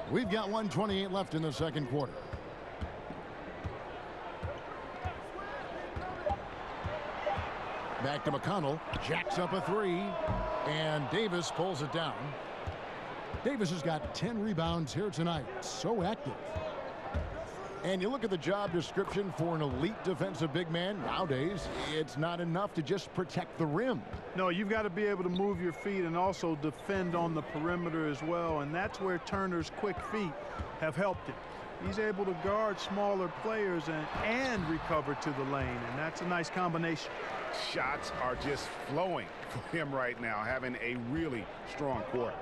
We've got 1:28 left in the second quarter. Back to McConnell. Jacks up a three. And Davis pulls it down. Davis has got 10 rebounds here tonight. So active. And you look at the job description for an elite defensive big man. Nowadays, it's not enough to just protect the rim. No, you've got to be able to move your feet and also defend on the perimeter as well. And that's where Turner's quick feet have helped him. He's able to guard smaller players and recover to the lane. And that's a nice combination. Shots are just flowing for him right now, having a really strong quarter.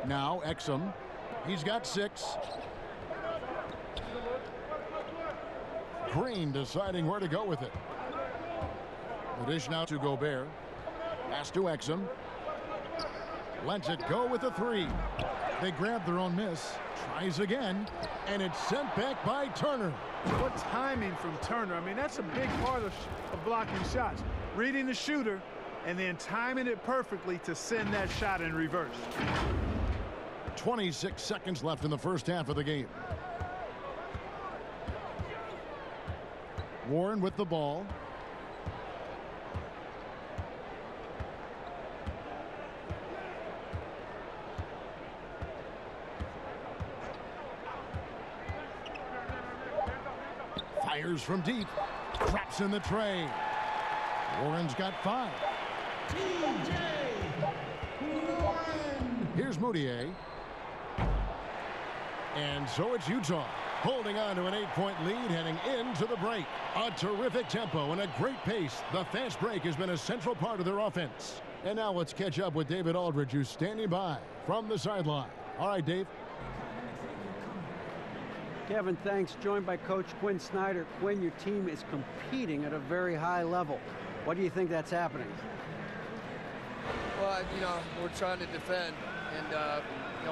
Now Exum. He's got 6. Green deciding where to go with it. The dish now to Gobert. Pass to Exum. Lets it go with a 3. They grab their own miss. Tries again. And it's sent back by Turner. What timing from Turner. I mean, that's a big part of blocking shots. Reading the shooter and then timing it perfectly to send that shot in reverse. 26 seconds left in the first half of the game. Warren with the ball. Fires from deep. Drops in the tray. Warren's got 5. Here's Moutier. And so it's Utah holding on to an 8-point lead heading into the break. A terrific tempo and a great pace. The fast break has been a central part of their offense. And now let's catch up with David Aldridge, who's standing by from the sideline. All right, Dave. Kevin, thanks. Joined by Coach Quinn Snyder. Quinn, your team is competing at a very high level. What do you think that's happening? Well, we're trying to defend. And,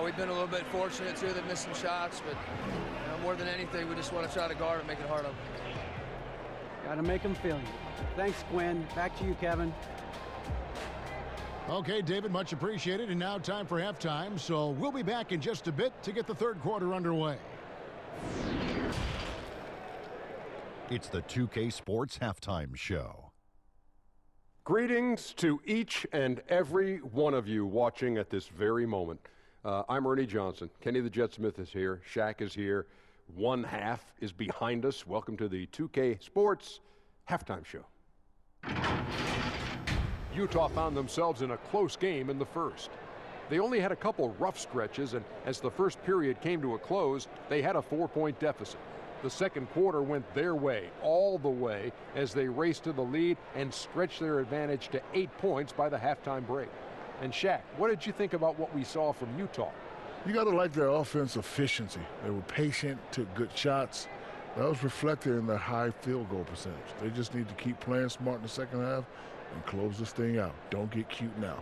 we've been a little bit fortunate, too, that missed some shots. But, more than anything, we just want to try to guard and make it hard on them. Got to make them feel you. Thanks, Quinn. Back to you, Kevin. Okay, David, much appreciated. And now time for halftime. So we'll be back in just a bit to get the third quarter underway. It's the 2K Sports Halftime Show. Greetings to each and every one of you watching at this very moment. I'm Ernie Johnson. Kenny the Jet Smith is here. Shaq is here. One half is behind us. Welcome to the 2K Sports Halftime Show. Utah found themselves in a close game in the first. They only had a couple rough stretches, and as the first period came to a close, they had a 4-point deficit. The second quarter went their way, all the way, as they raced to the lead and stretched their advantage to 8 points by the halftime break. And Shaq, what did you think about what we saw from Utah? You got to like their offense efficiency. They were patient, took good shots. That was reflected in their high field goal percentage. They just need to keep playing smart in the second half and close this thing out. Don't get cute now.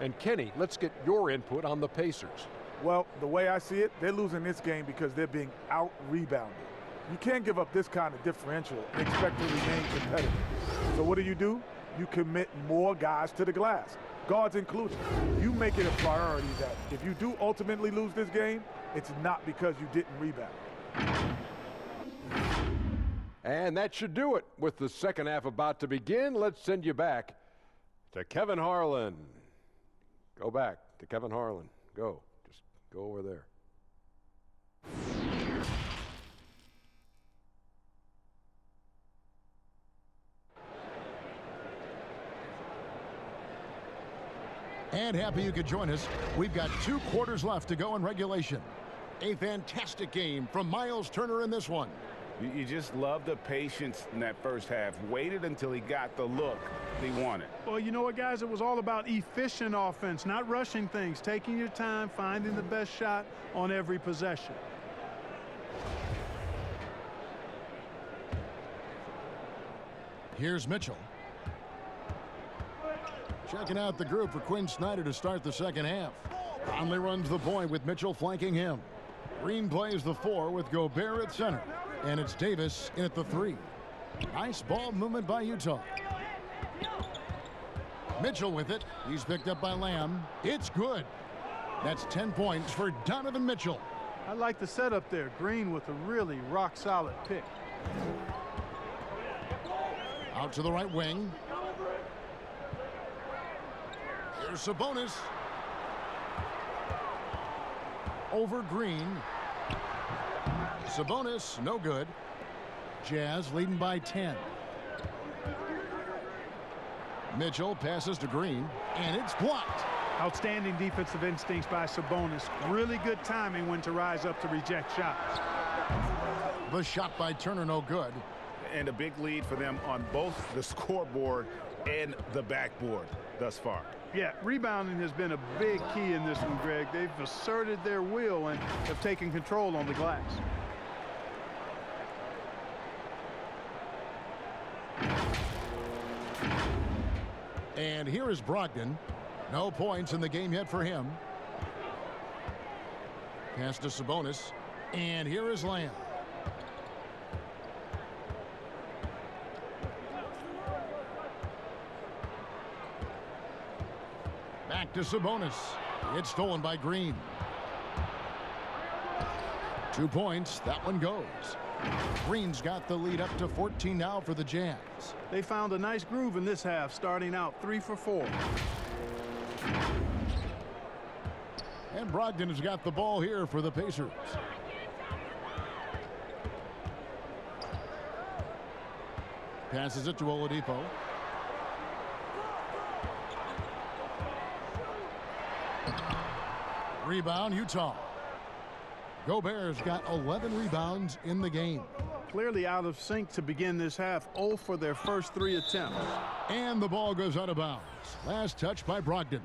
And Kenny, let's get your input on the Pacers. Well, the way I see it, they're losing this game because they're being out-rebounded. You can't give up this kind of differential and expect to remain competitive. So what do? You commit more guys to the glass, guards included. You make it a priority that if you do ultimately lose this game, it's not because you didn't rebound. And that should do it. With the second half about to begin, let's send you back to Kevin Harlan. Go back to Kevin Harlan. Go. Just go over there. And happy you could join us. We've got 2 quarters left to go in regulation. A fantastic game from Miles Turner in this one. You just love the patience in that first half. Waited until he got the look he wanted. Well, you know what, guys? It was all about efficient offense, not rushing things, taking your time, finding the best shot on every possession. Here's Mitchell. Checking out the group for Quinn Snyder to start the second half. Conley runs the point with Mitchell flanking him. Green plays the 4 with Gobert at center. And it's Davis in at the 3. Nice ball movement by Utah. Mitchell with it. He's picked up by Lamb. It's good. That's 10 points for Donovan Mitchell. I like the setup there. Green with a really rock-solid pick. Out to the right wing. Here's Sabonis. Over Green. Sabonis, no good. Jazz leading by 10. Mitchell passes to Green, and it's blocked. Outstanding defensive instincts by Sabonis. Really good timing when to rise up to reject shots. The shot by Turner, no good. And a big lead for them on both the scoreboard and the backboard thus far. Yeah, rebounding has been a big key in this one, Greg. They've asserted their will and have taken control on the glass. And here is Brogdon. No points in the game yet for him. Pass to Sabonis. And here is Lamb. Back to Sabonis. It's stolen by Green. 2 points. That one goes. Green's got the lead up to 14 now for the Jazz. They found a nice groove in this half, starting out 3 for 4. And Brogdon has got the ball here for the Pacers. Passes it to Oladipo. Rebound, Utah. Gobert's got 11 rebounds in the game. Clearly out of sync to begin this half. 0 for their first 3 attempts. And the ball goes out of bounds. Last touch by Brogdon.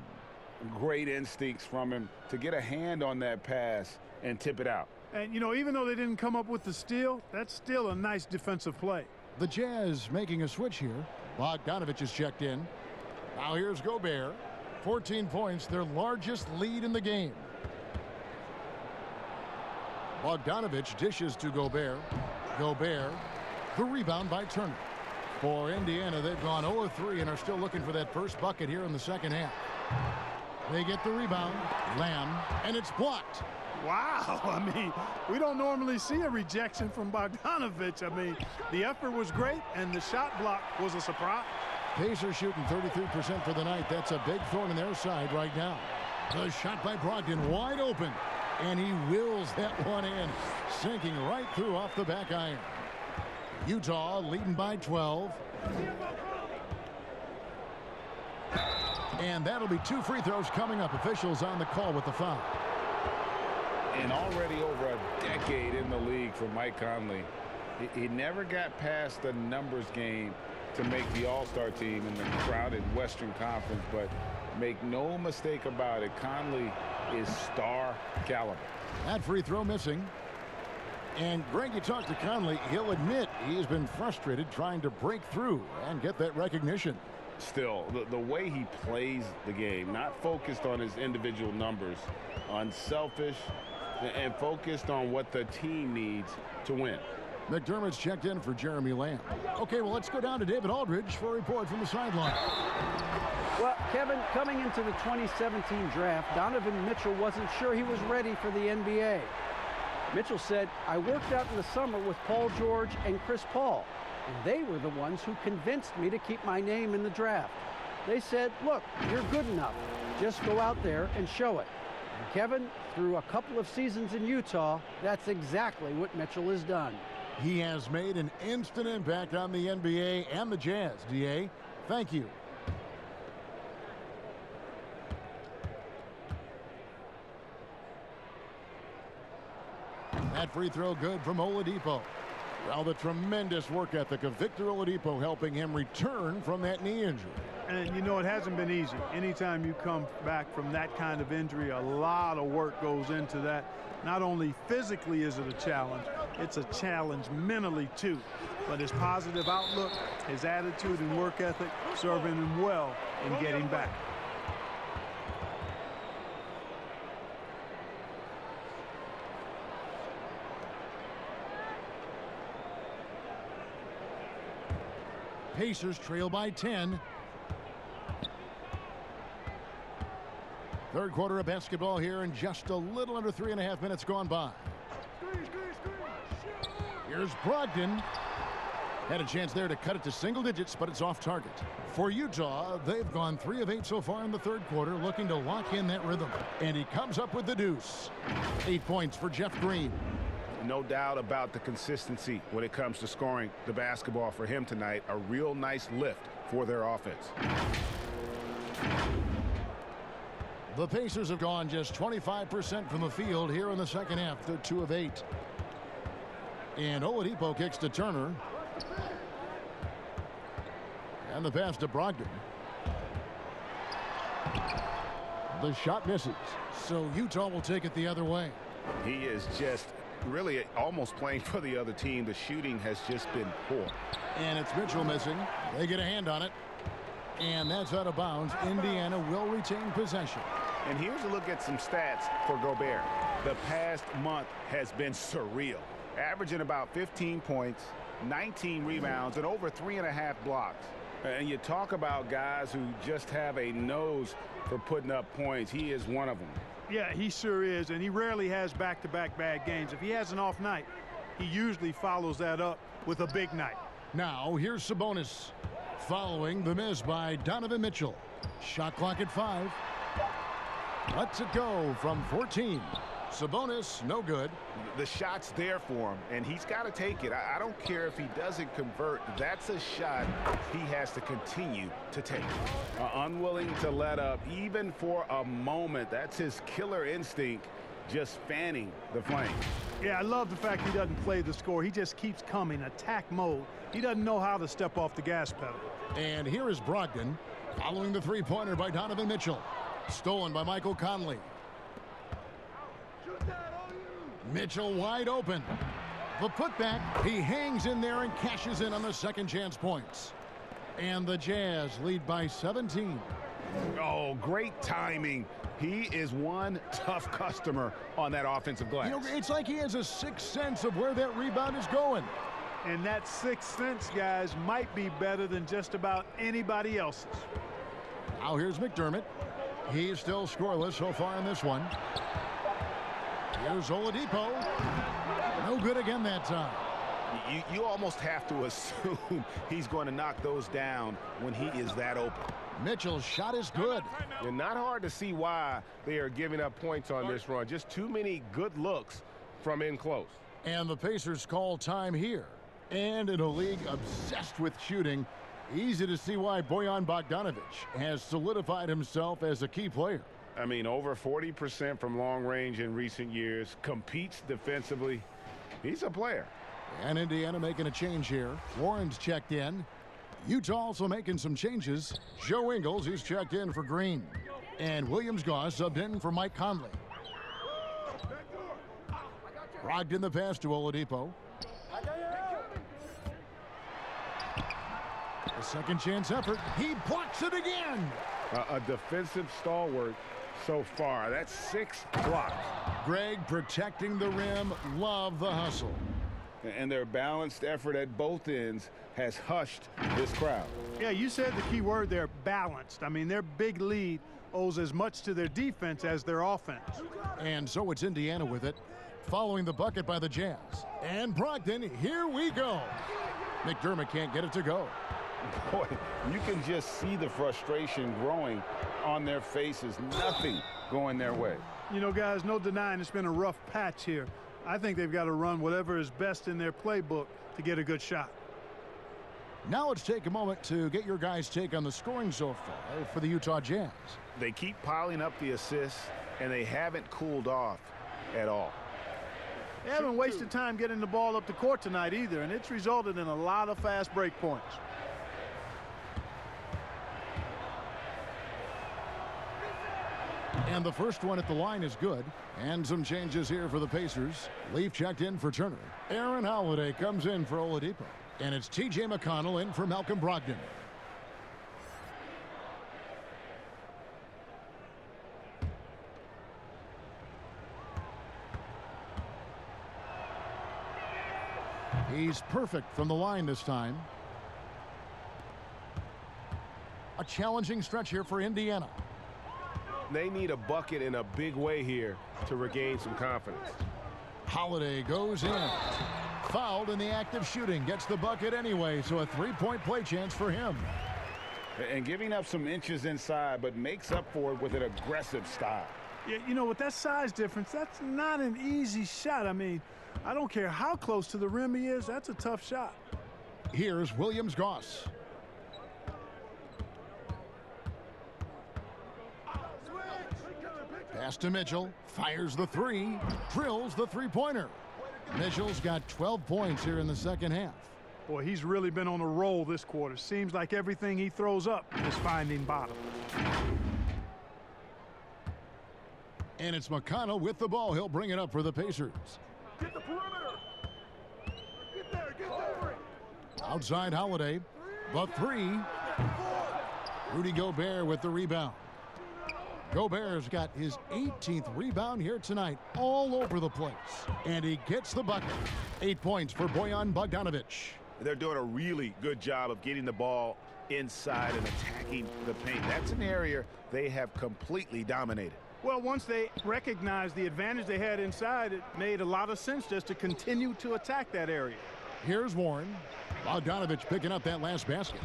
Great instincts from him to get a hand on that pass and tip it out. And, you know, even though they didn't come up with the steal, that's still a nice defensive play. The Jazz making a switch here. Bogdanovich is checked in. Now here's Gobert. 14 points, their largest lead in the game. Bogdanovich dishes to Gobert. Gobert, the rebound by Turner. For Indiana, they've gone 0-3 and are still looking for that first bucket here in the second half. They get the rebound, Lamb, and it's blocked. Wow, I mean, we don't normally see a rejection from Bogdanovich. I mean, the effort was great, and the shot block was a surprise. Pacers shooting 33% for the night. That's a big thorn in their side right now. The shot by Brogdon wide open, and he wills that one in, sinking right through off the back iron. Utah leading by 12. And that'll be 2 free throws coming up. Officials on the call with the foul. And already over a decade in the league for Mike Conley. He never got past the numbers game to make the All-Star team in the crowded Western Conference, but make no mistake about it, Conley is star caliber. That free throw missing. And Greg, you talked to Conley, he'll admit he's been frustrated trying to break through and get that recognition. Still, the way he plays the game, not focused on his individual numbers, unselfish, and focused on what the team needs to win. McDermott's checked in for Jeremy Lamb. Okay, well, let's go down to David Aldridge for a report from the sideline. Well, Kevin, coming into the 2017 draft, Donovan Mitchell wasn't sure he was ready for the NBA. Mitchell said, "I worked out in the summer with Paul George and Chris Paul, and they were the ones who convinced me to keep my name in the draft. They said, look, you're good enough. Just go out there and show it. And Kevin, through a couple of seasons in Utah, that's exactly what Mitchell has done. He has made an instant impact on the NBA and the Jazz. DA, thank you. That free throw good from Oladipo. Well, the tremendous work ethic of Victor Oladipo helping him return from that knee injury. And, you know, it hasn't been easy. Anytime you come back from that kind of injury, a lot of work goes into that. Not only physically is it a challenge, it's a challenge mentally, too. But his positive outlook, his attitude and work ethic, serving him well in getting back. Pacers trail by 10. Third quarter of basketball here, and just a little under 3.5 minutes gone by. Here's Brogdon. Had a chance there to cut it to single digits, but it's off target. For Utah, they've gone 3 of 8 so far in the third quarter, looking to lock in that rhythm. And he comes up with the deuce. 8 points for Jeff Green. No doubt about the consistency when it comes to scoring the basketball for him tonight. A real nice lift for their offense. The Pacers have gone just 25% from the field here in the second half. They're 2 of 8. And Oladipo kicks to Turner. And the pass to Brogdon. The shot misses. So Utah will take it the other way. He is just really almost playing for the other team. The shooting has just been poor. And it's Mitchell missing. They get a hand on it. And that's out of bounds. Indiana will retain possession. And here's a look at some stats for Gobert. The past month has been surreal. Averaging about 15 points, 19 rebounds, and over 3.5 blocks. And you talk about guys who just have a nose for putting up points. He is one of them. Yeah, he sure is, and he rarely has back-to-back bad games. If he has an off night, he usually follows that up with a big night. Now, here's Sabonis. Following the miss by Donovan Mitchell. Shot clock at 5. Lets it go from 14. Sabonis, no good. The shot's there for him, and he's got to take it. I don't care if he doesn't convert. That's a shot he has to continue to take. Unwilling to let up, even for a moment. That's his killer instinct, just fanning the flame. Yeah, I love the fact he doesn't play the score. He just keeps coming, attack mode. He doesn't know how to step off the gas pedal. And here is Brogdon, following the three-pointer by Donovan Mitchell. Stolen by Michael Conley. Mitchell wide open. The putback, he hangs in there and cashes in on the second chance points. And the Jazz lead by 17. Oh, great timing. He is one tough customer on that offensive glass. You know, it's like he has a sixth sense of where that rebound is going. And that sixth sense, guys, might be better than just about anybody else's. Now here's McDermott. He's still scoreless so far in this one. Here's Oladipo. No good again that time. You almost have to assume he's going to knock those down when he is that open. Mitchell's shot is good. And not hard to see why they are giving up points on this run. Just too many good looks from in close. And the Pacers call time here. And in a league obsessed with shooting, easy to see why Bojan Bogdanovic has solidified himself as a key player. I mean, over 40% from long range in recent years, competes defensively. He's a player. And Indiana making a change here. Warren's checked in. Utah also making some changes. Joe Ingles, who's checked in for Green. And Williams-Goss subbed in for Mike Conley. Brogdon the pass to Oladipo. A second chance effort. He blocks it again. A defensive stalwart so far. That's 6 blocks. Greg protecting the rim. Love the hustle. And their balanced effort at both ends has hushed this crowd. Yeah, you said the key word there, balanced. I mean, their big lead owes as much to their defense as their offense. And so it's Indiana with it, following the bucket by the Jazz. And Brogdon, here we go. McDermott can't get it to go. Boy, you can just see the frustration growing on their faces. Nothing going their way. You know, guys, no denying it's been a rough patch here. I think they've got to run whatever is best in their playbook to get a good shot. Now let's take a moment to get your guys' take on the scoring so far for the Utah Jazz. They keep piling up the assists, and they haven't cooled off at all. They haven't wasted time getting the ball up the court tonight either, and it's resulted in a lot of fast break points. And the first one at the line is good. And some changes here for the Pacers. Leaf checked in for Turner. Aaron Holiday comes in for Oladipo. And it's T.J. McConnell in for Malcolm Brogdon. He's perfect from the line this time. A challenging stretch here for Indiana. They need a bucket in a big way here to regain some confidence. Holiday goes in. Fouled in the act of shooting. Gets the bucket anyway, so a three-point play chance for him. And giving up some inches inside, but makes up for it with an aggressive style. Yeah, you know, with that size difference, that's not an easy shot. I mean, I don't care how close to the rim he is, that's a tough shot. Here's Williams-Goss. Pass to Mitchell, fires the three, drills the three-pointer. Mitchell's got 12 points here in the second half. Boy, he's really been on a roll this quarter. Seems like everything he throws up is finding bottom. And it's McConnell with the ball. He'll bring it up for the Pacers. Get the perimeter. Get there, get there. Outside Holiday, the three. Rudy Gobert with the rebound. Gobert's got his 18th rebound here tonight, all over the place. And he gets the bucket. 8 points for Bojan Bogdanovic. They're doing a really good job of getting the ball inside and attacking the paint. That's an area they have completely dominated. Well, once they recognized the advantage they had inside, it made a lot of sense just to continue to attack that area. Here's Warren. Bogdanovic picking up that last basket.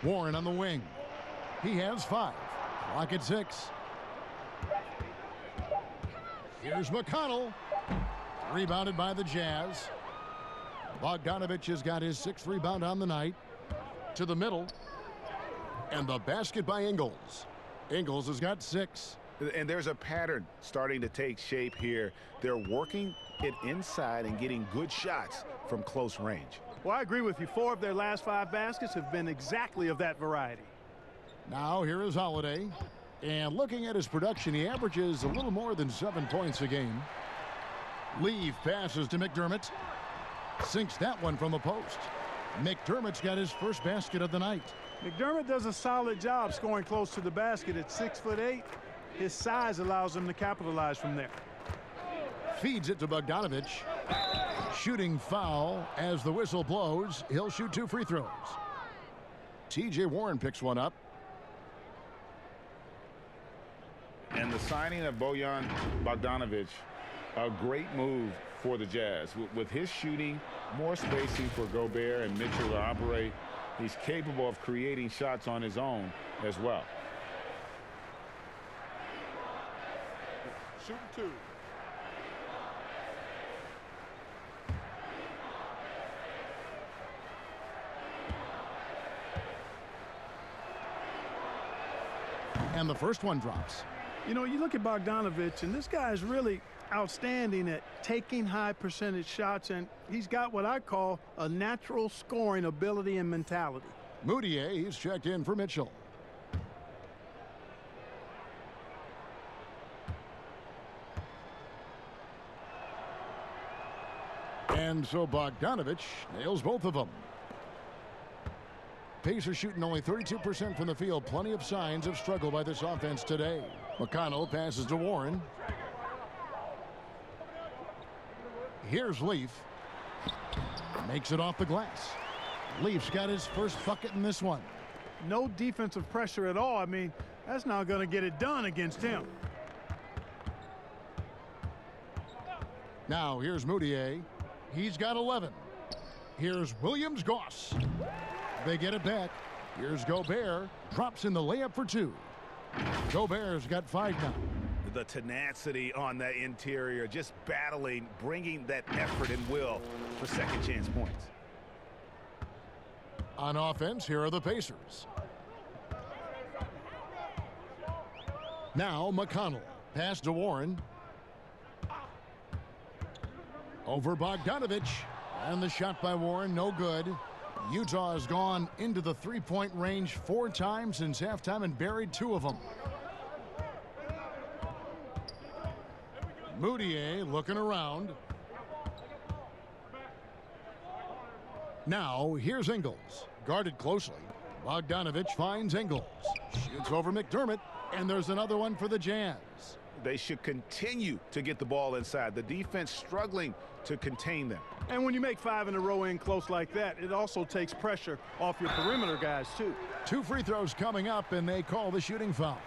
Warren on the wing. He has 5. Clock at 6. Here's McConnell. Rebounded by the Jazz. Bogdanovic has got his 6th rebound on the night. To the middle. And the basket by Ingles. Ingles has got 6. And there's a pattern starting to take shape here. They're working it inside and getting good shots from close range. Well, I agree with you. 4 of their last 5 baskets have been exactly of that variety. Now here is Holiday. And looking at his production, he averages a little more than 7 points a game. Leaf passes to McDermott. Sinks that one from the post. McDermott's got his first basket of the night. McDermott does a solid job scoring close to the basket at 6'8". His size allows him to capitalize from there. Feeds it to Bogdanovic. Shooting foul as the whistle blows. He'll shoot 2 free throws. T.J. Warren picks one up. And the signing of Bojan Bogdanovic, a great move for the Jazz. With his shooting, more spacing for Gobert and Mitchell to operate. He's capable of creating shots on his own as well. Shooting 2. And the first one drops. You know, you look at Bogdanovic, and this guy is really outstanding at taking high percentage shots, and he's got what I call a natural scoring ability and mentality. Moutier, he's checked in for Mitchell. And so Bogdanovic nails both of them. Pacers shooting only 32% from the field. Plenty of signs of struggle by this offense today. McConnell passes to Warren. Here's Leaf. Makes it off the glass. Leaf's got his first bucket in this one. No defensive pressure at all. I mean, that's not going to get it done against him. Now here's Moutier. He's got 11. Here's Williams-Goss. They get it back. Here's Gobert. Drops in the layup for 2. Gobert's got 5 now. The tenacity on that interior, just battling, bringing that effort and will for second chance points. On offense, here are the Pacers. Now McConnell. Pass to Warren. Over Bogdanovich. And the shot by Warren, no good. Utah has gone into the three-point range 4 times since halftime and buried 2 of them. Moutier looking around. Now, here's Ingles. Guarded closely. Bogdanovich finds Ingles. Shoots over McDermott. And there's another one for the Jazz. They should continue to get the ball inside. The defense struggling to contain them. And when you make 5 in a row in close like that, it also takes pressure off your perimeter guys, too. 2 free throws coming up, and they call the shooting foul.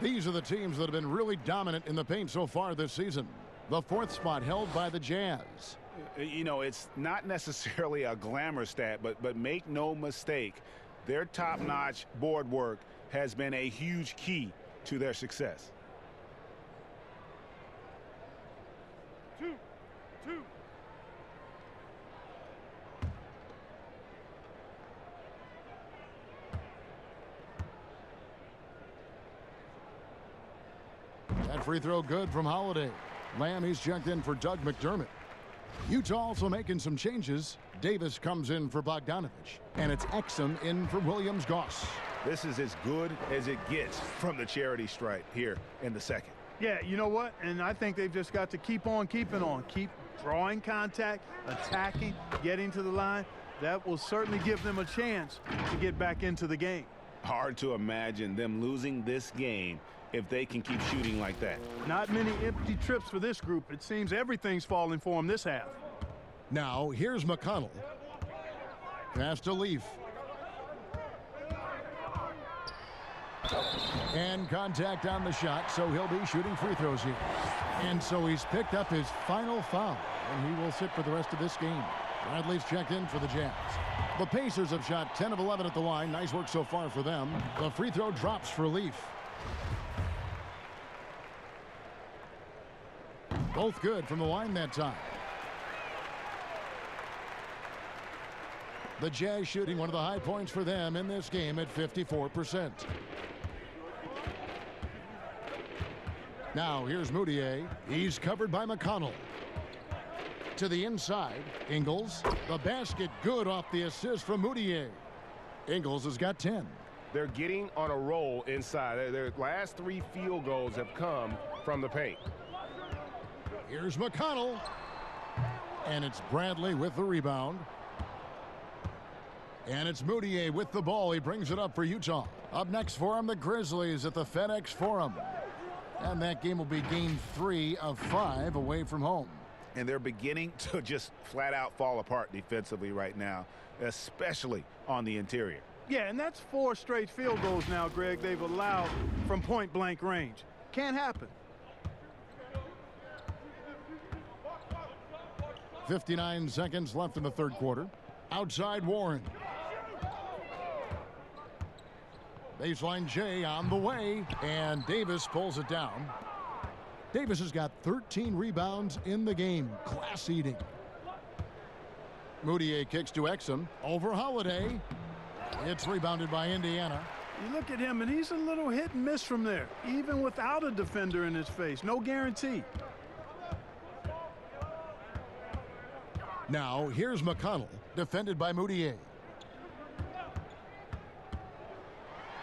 These are the teams that have been really dominant in the paint so far this season. The 4th spot held by the Jazz. You know, it's not necessarily a glamour stat, but make no mistake, their top-notch board work has been a huge key to their success. 2. That free throw good from Holiday. Lamb, he's checked in for Doug McDermott. Utah also making some changes. Davis comes in for Bogdanovich. And it's Exum in for Williams-Goss. This is as good as it gets from the charity stripe here in the second. Yeah, you know what? And I think they've just got to keep on keeping on. Keep drawing contact, attacking, getting to the line. That will certainly give them a chance to get back into the game. Hard to imagine them losing this game if they can keep shooting like that. Not many empty trips for this group. It seems everything's falling for them this half. Now, here's McConnell. Pass to Leaf. And contact on the shot, so he'll be shooting free throws here. And so he's picked up his final foul, and he will sit for the rest of this game. Bradley's checked in for the Jazz. The Pacers have shot 10 of 11 at the line. Nice work so far for them. The free throw drops for Leaf. Both good from the line that time. The Jazz shooting one of the high points for them in this game at 54%. Now here's Moutier. He's covered by McConnell. To the inside, Ingles. The basket good off the assist from Moutier. Ingles has got 10. They're getting on a roll inside. Their last 3 field goals have come from the paint. Here's McConnell. And it's Bradley with the rebound. And it's Moutier with the ball. He brings it up for Utah. Up next for him, the Grizzlies at the FedEx Forum. And that game will be game 3 of 5 away from home. And they're beginning to just flat out fall apart defensively right now, especially on the interior. Yeah, and that's 4 straight field goals now, Greg, they've allowed from point-blank range. Can't happen. 59 seconds left in the third quarter. Outside Warren. Baseline J on the way, and Davis pulls it down. Davis has got 13 rebounds in the game. Class eating. Moutier kicks to Exum. Over Holiday. It's rebounded by Indiana. You look at him, and he's a little hit and miss from there, even without a defender in his face. No guarantee. Now, here's McConnell, defended by Moutier.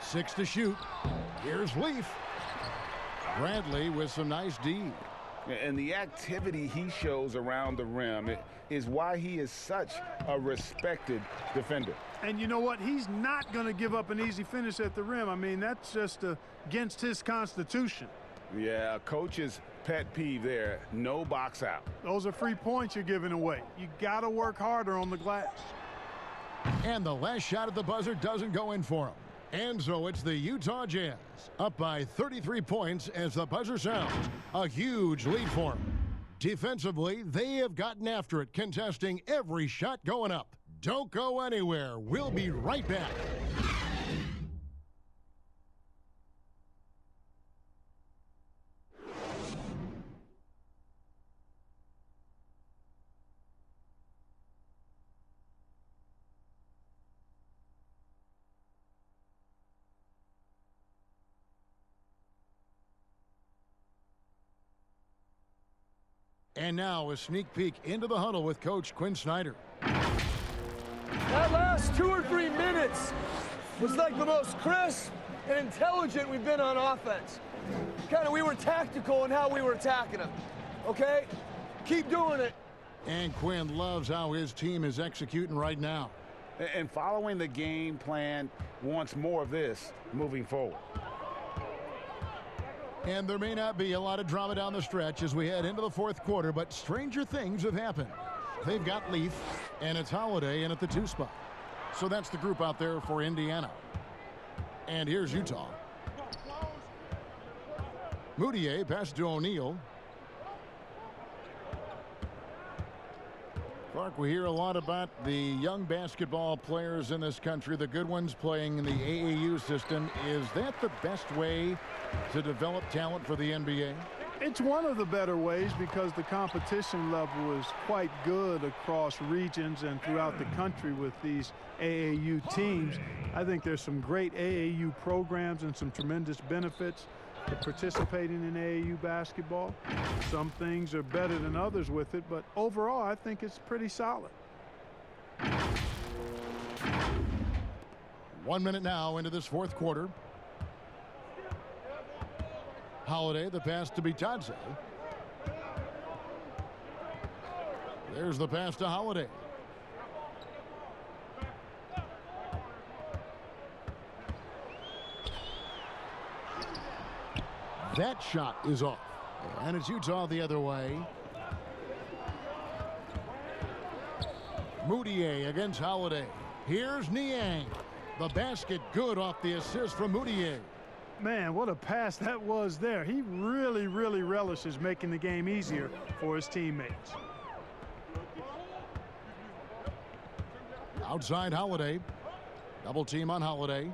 6 to shoot. Here's Leaf. Bradley with some nice D. And the activity he shows around the rim is why he is such a respected defender. And you know what? He's not going to give up an easy finish at the rim. I mean, that's just against his constitution. Yeah, coach's pet peeve there. No box out. Those are free points you're giving away. You got to work harder on the glass. And the last shot at the buzzer doesn't go in for him. And so it's the Utah Jazz up by 33 points as the buzzer sounds. A huge lead for him. Defensively, they have gotten after it, contesting every shot going up. Don't go anywhere. We'll be right back. And now a sneak peek into the huddle with Coach Quinn Snyder. That last 2 or 3 minutes was like the most crisp and intelligent we've been on offense. We were tactical in how we were attacking them. Okay? Keep doing it. And Quinn loves how his team is executing right now. And following the game plan wants more of this moving forward. And there may not be a lot of drama down the stretch as we head into the fourth quarter, but stranger things have happened. They've got Leaf, and it's Holiday in at the 2 spot. So that's the group out there for Indiana. And here's Utah. Moutier passed to O'Neal. Clark, we hear a lot about the young basketball players in this country, the good ones playing in the AAU system. Is that the best way to develop talent for the NBA? It's one of the better ways because the competition level is quite good across regions and throughout the country with these AAU teams. I think there's some great AAU programs and some tremendous benefits to participating in AAU basketball. Some things are better than others with it, but overall I think it's pretty solid. 1 minute now into this fourth quarter. Holiday, the pass to Bitadze. There's the pass to Holiday. That shot is off. And it's Utah the other way. Moutier against Holiday. Here's Niang. The basket good off the assist from Moutier. Man, what a pass that was there. He really relishes making the game easier for his teammates. Outside Holiday. Double team on Holiday.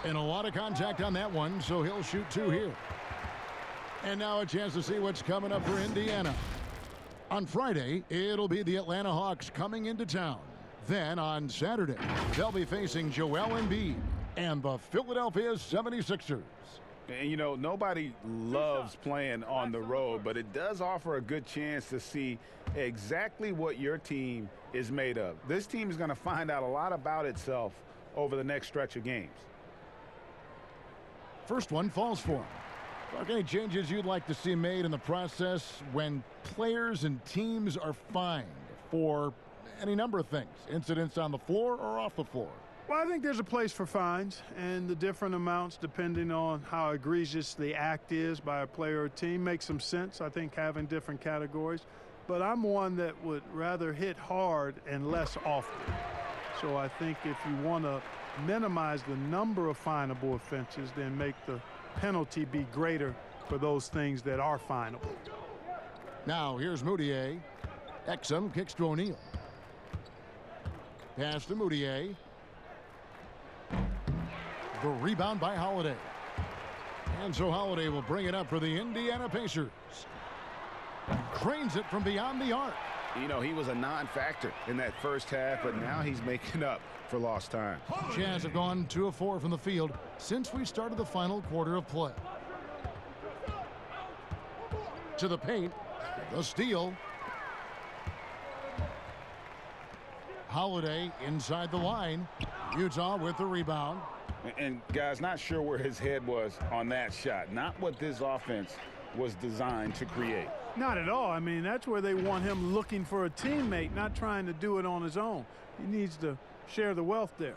And a lot of contact on that one, so he'll shoot 2 here. And now a chance to see what's coming up for Indiana. On Friday, it'll be the Atlanta Hawks coming into town. Then on Saturday, they'll be facing Joel Embiid and the Philadelphia 76ers. And, you know, nobody loves playing on the road, but it does offer a good chance to see exactly what your team is made of. This team is going to find out a lot about itself over the next stretch of games. First one falls for him. Are there any changes you'd like to see made in the process when players and teams are fined for any number of things, incidents on the floor or off the floor? Well, I think there's a place for fines and the different amounts depending on how egregious the act is by a player or team makes some sense. I think having different categories, but I'm one that would rather hit hard and less often. So I think if you want to minimize the number of finable offenses, then make the penalty be greater for those things that are finable. Now here's Moutier. Exum kicks to O'Neal. Pass to Moutier. The rebound by Holiday. And so Holiday will bring it up for the Indiana Pacers. Drains it from beyond the arc. You know, he was a non-factor in that first half, but now he's making up for lost time. Jazz have gone 2 of 4 from the field since we started the final quarter of play. To the paint. The steal. Holiday inside the line. Utah with the rebound. And guys, not sure where his head was on that shot. Not what this offense was designed to create. Not at all. I mean, that's where they want him looking for a teammate, not trying to do it on his own. He needs to share the wealth there.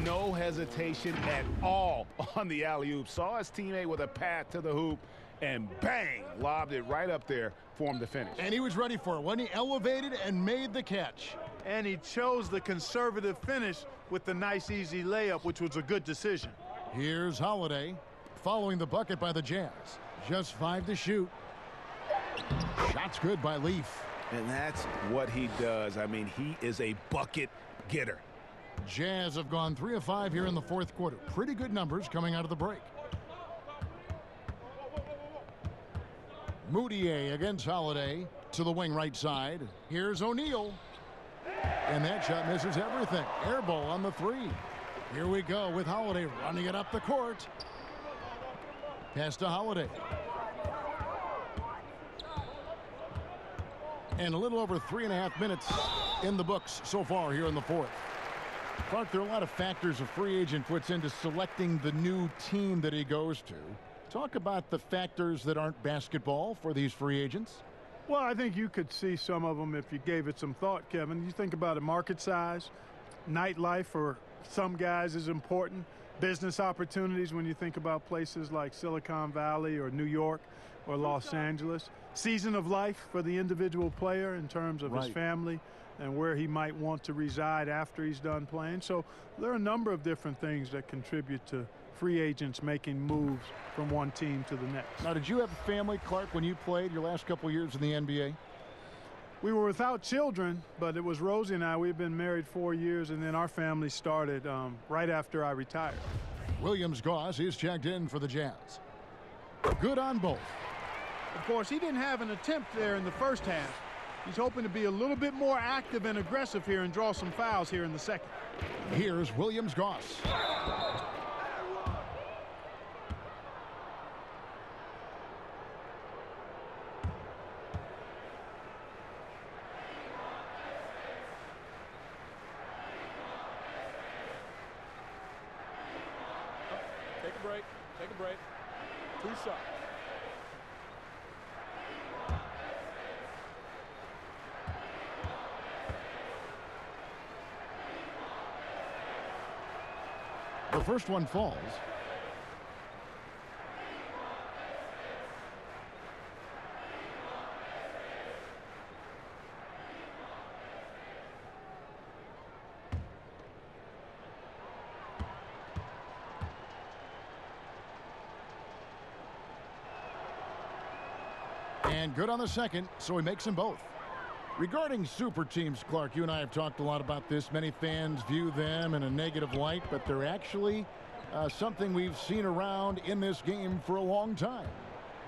No hesitation at all on the alley-oop. Saw his teammate with a path to the hoop, and bang, lobbed it right up there for him to finish. And he was ready for it when he elevated and made the catch. And he chose the conservative finish with the nice, easy layup, which was a good decision. Here's Holiday following the bucket by the Jazz. Just 5 to shoot. Shot's good by Leaf. And that's what he does. I mean, he is a bucket getter. Jazz have gone 3 of 5 here in the fourth quarter. Pretty good numbers coming out of the break. Moutier against Holiday to the wing right side. Here's O'Neal. And that shot misses everything. Air ball on the 3. Here we go with Holiday running it up the court. Pass to Holiday. And a little over 3.5 minutes in the books so far here in the fourth. Clark, there are a lot of factors a free agent puts into selecting the new team that he goes to. Talk about the factors that aren't basketball for these free agents. Well, I think you could see some of them if you gave it some thought, Kevin. You think about a market size, nightlife for some guys is important, business opportunities when you think about places like Silicon Valley or New York or Los Angeles, season of life for the individual player in terms of his family and where he might want to reside after he's done playing. So there are a number of different things that contribute to free agents making moves from one team to the next. Now, did you have a family, Clark, when you played your last couple years in the NBA? We were without children, but it was Rosie and I. We've been married 4 years, and then our family started right after I retired. Williams-Goss is checked in for the Jazz. Good on both. Of course, he didn't have an attempt there in the first half. He's hoping to be a little bit more active and aggressive here and draw some fouls here in the second. Here's Williams-Goss. Take a break. Take a break. 2 shots. The first one falls. And good on the second, so he makes them both. Regarding super teams, Clark, you and I have talked a lot about this. Many fans view them in a negative light, but they're actually something we've seen around in this game for a long time.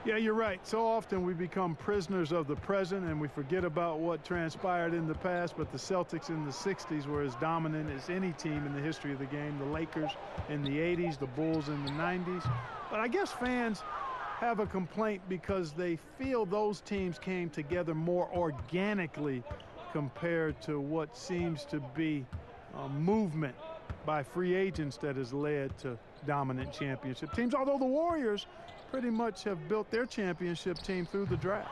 Yeah, you're right. So often we become prisoners of the present and we forget about what transpired in the past, but the Celtics in the 60s were as dominant as any team in the history of the game. The Lakers in the 80s, the Bulls in the 90s. But I guess fans have a complaint because they feel those teams came together more organically compared to what seems to be a movement by free agents that has led to dominant championship teams, although the Warriors pretty much have built their championship team through the draft.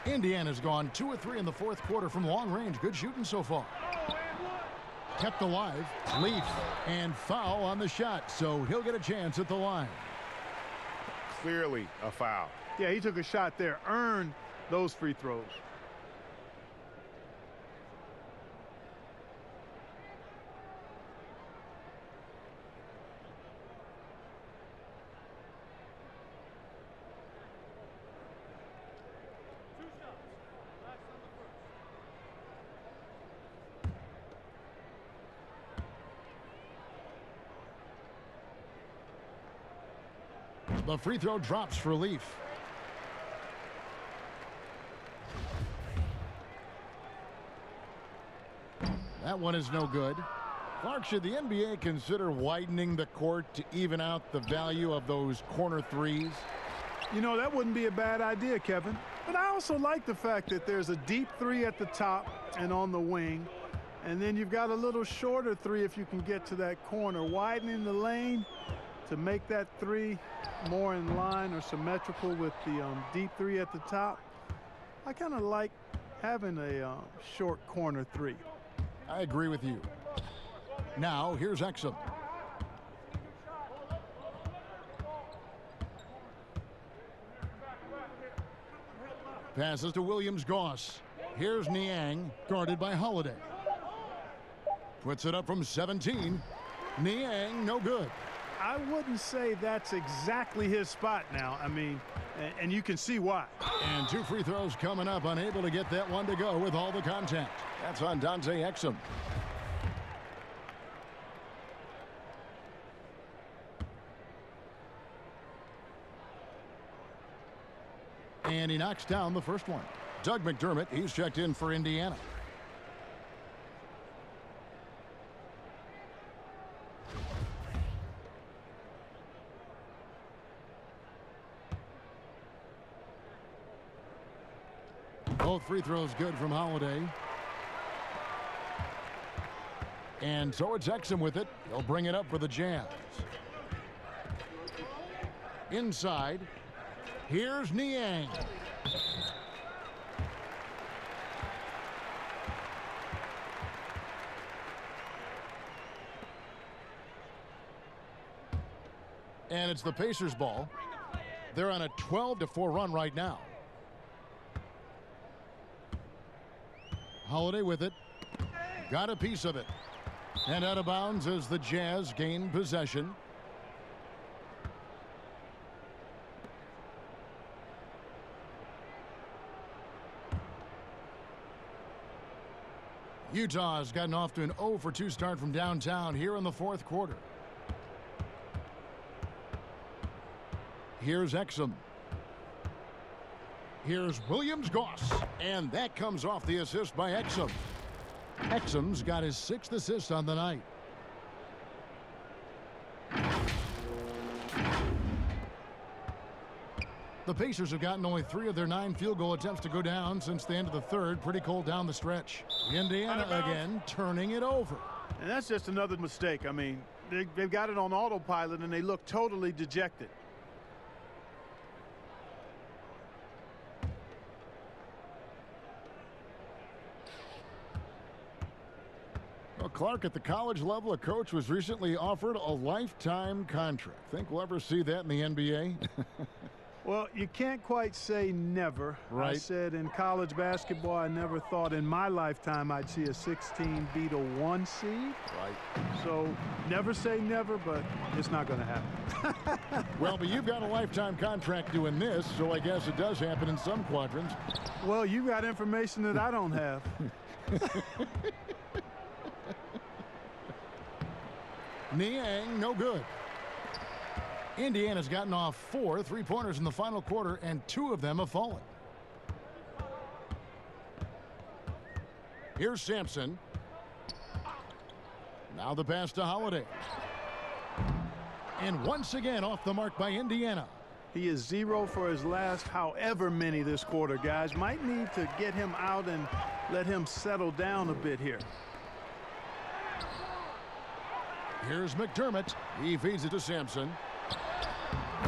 Indiana's gone 2 of 3 in the fourth quarter from long range. Good shooting so far. Kept alive. Leaf and foul on the shot, so he'll get a chance at the line. Clearly a foul. Yeah, he took a shot there, earned those free throws. The free throw drops for Leaf. That one is no good. Clark, should the NBA consider widening the court to even out the value of those corner threes? You know, that wouldn't be a bad idea, Kevin. But I also like the fact that there's a deep three at the top and on the wing. And then you've got a little shorter three if you can get to that corner. Widening the lane to make that three more in line or symmetrical with the deep three at the top. I kind of like having a short corner three. I agree with you. Now, here's Exum. Passes to Williams-Goss. Here's Niang, guarded by Holiday. Puts it up from 17. Niang, no good. I wouldn't say that's exactly his spot now. I mean, and you can see why. And 2 free throws coming up, unable to get that one to go with all the contact. That's on Dante Exum. And he knocks down the first one. Doug McDermott, he's checked in for Indiana. Both free throws good from Holiday. And so it's Exum with it. He'll bring it up for the Jazz. Inside. Here's Niang. And it's the Pacers' ball. They're on a 12-4 run right now. Holiday with it. Got a piece of it. And out of bounds as the Jazz gain possession. Utah's gotten off to an 0-for-2 start from downtown here in the fourth quarter. Here's Exum. Here's Williams-Goss. And that comes off the assist by Exum. Exum's got his 6th assist on the night. The Pacers have gotten only 3 of their 9 field goal attempts to go down since the end of the third. Pretty cold down the stretch. Indiana again turning it over. And that's just another mistake. I mean, they've got it on autopilot and they look totally dejected. Well, Clark, at the college level, a coach was recently offered a lifetime contract. Think we'll ever see that in the NBA? Well, you can't quite say never. Right. I said in college basketball, I never thought in my lifetime I'd see a 16 beat a 1 seed. Right. So never say never, but it's not going to happen. Well, but you've got a lifetime contract doing this, so I guess it does happen in some quadrants. Well, you got information that I don't have. Niang, no good. Indiana's gotten off 4 3-pointers in the final quarter, and 2 of them have fallen. Here's Sampson. Now the pass to Holiday. And once again off the mark by Indiana. He is 0 for his last however many this quarter, guys. Might need to get him out and let him settle down a bit here. Here's McDermott. He feeds it to Sampson.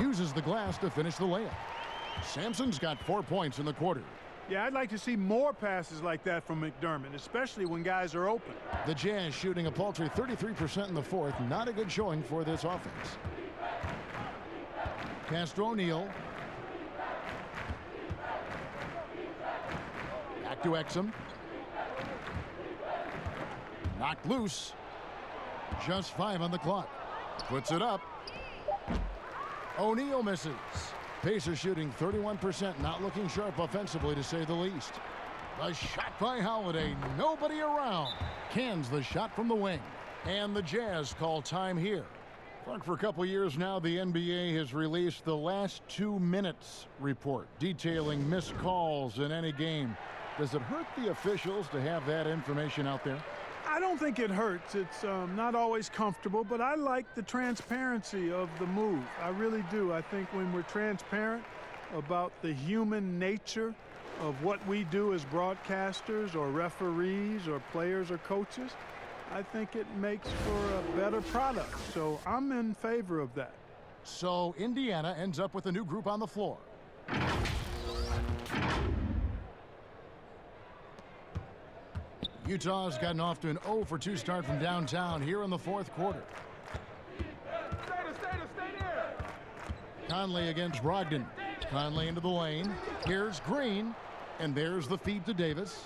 Uses the glass to finish the layup. Sampson's got 4 points in the quarter. Yeah, I'd like to see more passes like that from McDermott, especially when guys are open. The Jazz shooting a paltry 33% in the fourth. Not a good showing for this offense. Castro O'Neal. Back to Exum. Knocked loose. Just 5 on the clock. Puts it up. O'Neal misses. Pacers shooting 31%, not looking sharp offensively to say the least. The shot by Holiday, nobody around. Cans the shot from the wing. And the Jazz call time here. For a couple years now, the NBA has released the last 2 minutes report detailing missed calls in any game. Does it hurt the officials to have that information out there? I don't think it hurts. It's not always comfortable, but I like the transparency of the move. I really do. I think when we're transparent about the human nature of what we do as broadcasters or referees or players or coaches, I think it makes for a better product. So I'm in favor of that. So Indiana ends up with a new group on the floor. Utah's gotten off to an 0-for-2 start from downtown here in the fourth quarter. Conley against Brogdon. Conley into the lane. Here's Green. And there's the feed to Davis.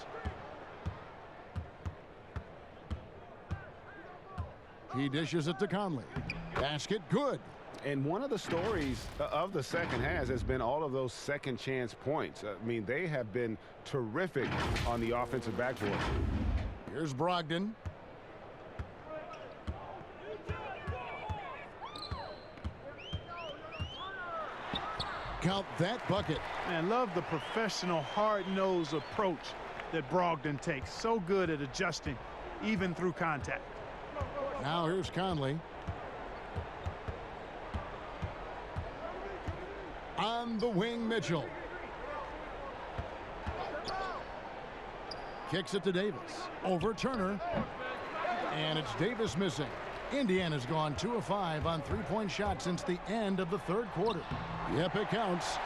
He dishes it to Conley. Basket good. And one of the stories of the second half has been all of those second chance points. I mean, they have been terrific on the offensive backboard. Here's Brogdon. Count that bucket. Man, love the professional, hard-nosed approach that Brogdon takes. So good at adjusting, even through contact. Now here's Conley. On the wing, Mitchell. Kicks it to Davis. Over Turner. And it's Davis missing. Indiana's gone 2 of 5 on three-point shots since the end of the third quarter. Yep, it counts.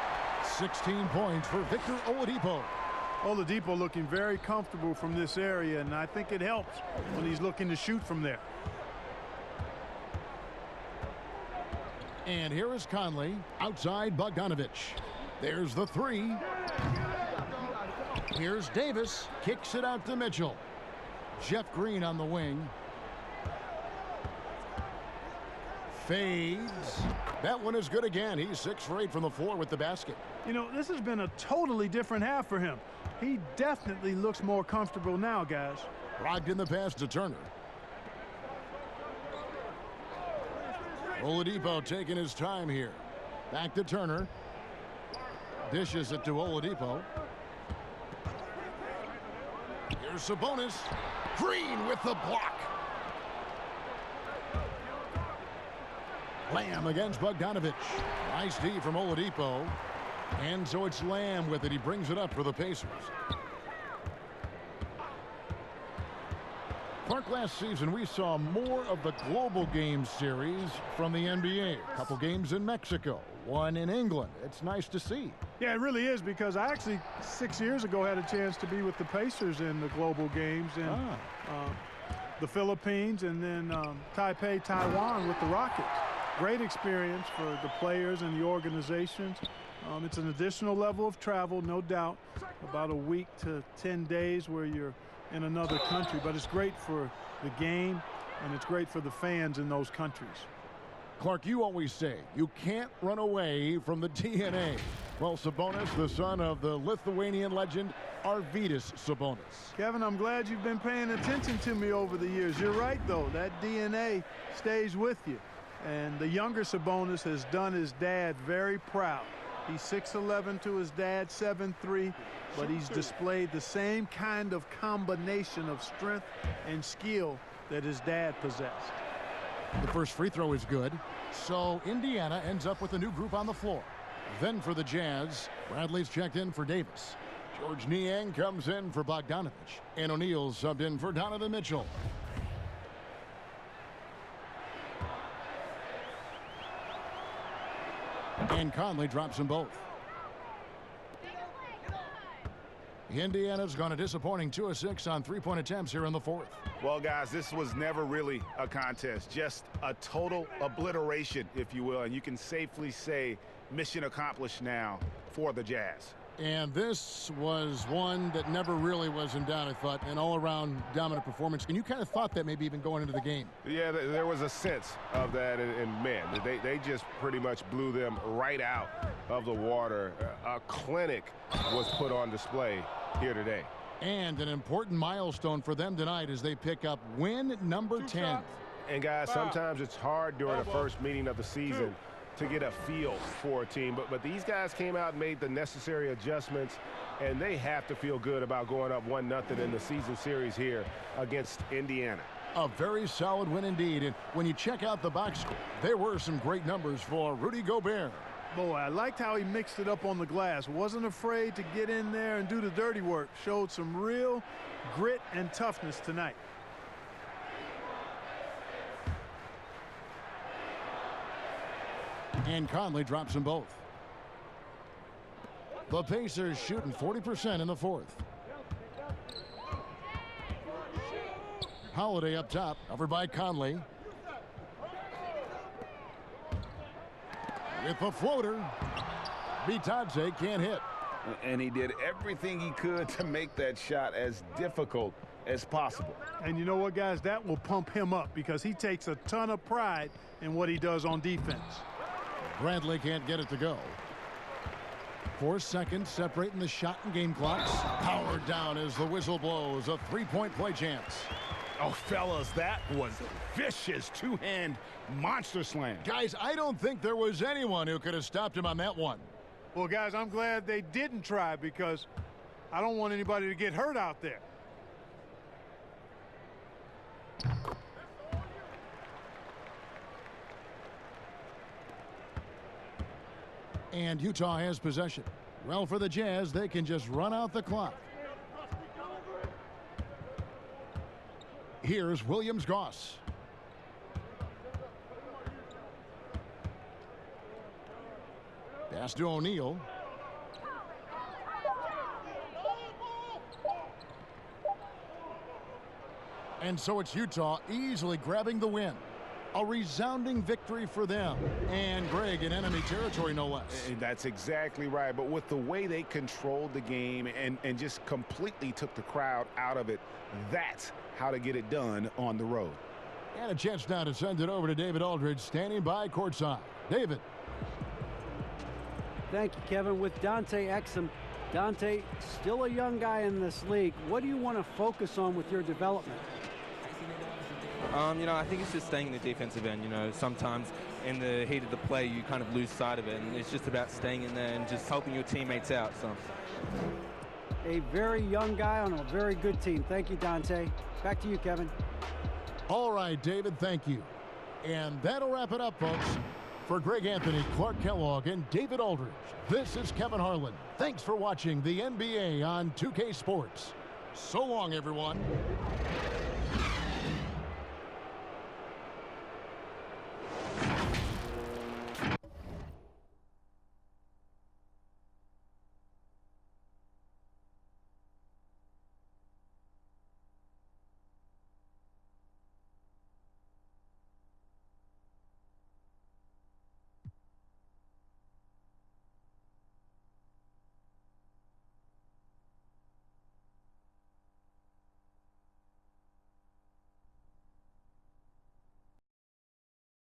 16 points for Victor Oladipo. Oladipo looking very comfortable from this area, and I think it helps when he's looking to shoot from there. And here is Conley outside Bogdanovich. There's the three. Here's Davis. Kicks it out to Mitchell. Jeff Green on the wing. Fades. That one is good again. He's 6 for 8 from the floor with the basket. You know, this has been a totally different half for him. He definitely looks more comfortable now, guys. Brogdon the pass to Turner. Oladipo taking his time here. Back to Turner. Dishes it to Oladipo. Here's Sabonis. Green with the block. Lamb against Bogdanovich. Nice D from Oladipo. And so it's Lamb with it. He brings it up for the Pacers. Clark, last season we saw more of the global games series from the NBA. A couple games in Mexico, one in England. It's nice to see. Yeah, it really is, because I actually 6 years ago had a chance to be with the Pacers in the global games in the Philippines, and then Taipei, Taiwan with the Rockets. Great experience for the players and the organizations. It's an additional level of travel, no doubt, about a week to 10 days where you're in another country, but it's great for the game and it's great for the fans in those countries. Clark, you always say you can't run away from the DNA. Well, Sabonis, the son of the Lithuanian legend Arvydas Sabonis. Kevin, I'm glad you've been paying attention to me over the years. You're right, though. That DNA stays with you. And the younger Sabonis has done his dad very proud. He's 6'11" to his dad, 7'3", but he's displayed the same kind of combination of strength and skill that his dad possessed. The first free throw is good, so Indiana ends up with a new group on the floor. Then for the Jazz, Bradley's checked in for Davis. George Niang comes in for Bogdanovich, and O'Neal subbed in for Donovan Mitchell. And Conley drops them both. Indiana's gone a disappointing 2 of 6 on three-point attempts here in the fourth. Well, guys, this was never really a contest, just a total obliteration, if you will, and you can safely say mission accomplished now for the Jazz. And this was one that never really was in doubt, I thought, an all-around dominant performance. And you kind of thought that maybe even going into the game. Yeah, there was a sense of that, and man, they just pretty much blew them right out of the water. A clinic was put on display here today. And an important milestone for them tonight as they pick up win number 10. And guys, sometimes it's hard during the first meeting of the season to get a feel for a team, but these guys came out and made the necessary adjustments, and they have to feel good about going up 1-0 in the season series here against Indiana. A very solid win indeed, and when you check out the box score, there were some great numbers for Rudy Gobert. Boy, I liked how he mixed it up on the glass. Wasn't afraid to get in there and do the dirty work. Showed some real grit and toughness tonight. And Conley drops them both. The Pacers shooting 40% in the fourth. Holiday up top, covered by Conley. With the floater, Bitadze can't hit. And he did everything he could to make that shot as difficult as possible. And you know what, guys? That will pump him up because he takes a ton of pride in what he does on defense. Bradley can't get it to go. 4 seconds separating the shot and game clocks. Powered down as the whistle blows. A three-point play chance. Oh, fellas, that was vicious two-hand monster slam. Guys, I don't think there was anyone who could have stopped him on that one. Well, guys, I'm glad they didn't try because I don't want anybody to get hurt out there. And Utah has possession. Well, for the Jazz, they can just run out the clock. Here's Williams-Goss. Pass to O'Neal. And so it's Utah easily grabbing the win. A resounding victory for them. And Greg in enemy territory, no less. That's exactly right. But with the way they controlled the game and just completely took the crowd out of it, that's how to get it done on the road. And a chance now to send it over to David Aldridge, standing by courtside. David. Thank you, Kevin. With Dante Exum. Dante, still a young guy in this league. What do you want to focus on with your development? You know, I think it's just staying in the defensive end. You know, sometimes in the heat of the play, you kind of lose sight of it, and it's just about staying in there and just helping your teammates out. So, a very young guy on a very good team. Thank you, Dante. Back to you, Kevin. All right, David, thank you. And that'll wrap it up, folks. For Greg Anthony, Clark Kellogg, and David Aldridge, this is Kevin Harlan. Thanks for watching the NBA on 2K Sports. So long, everyone.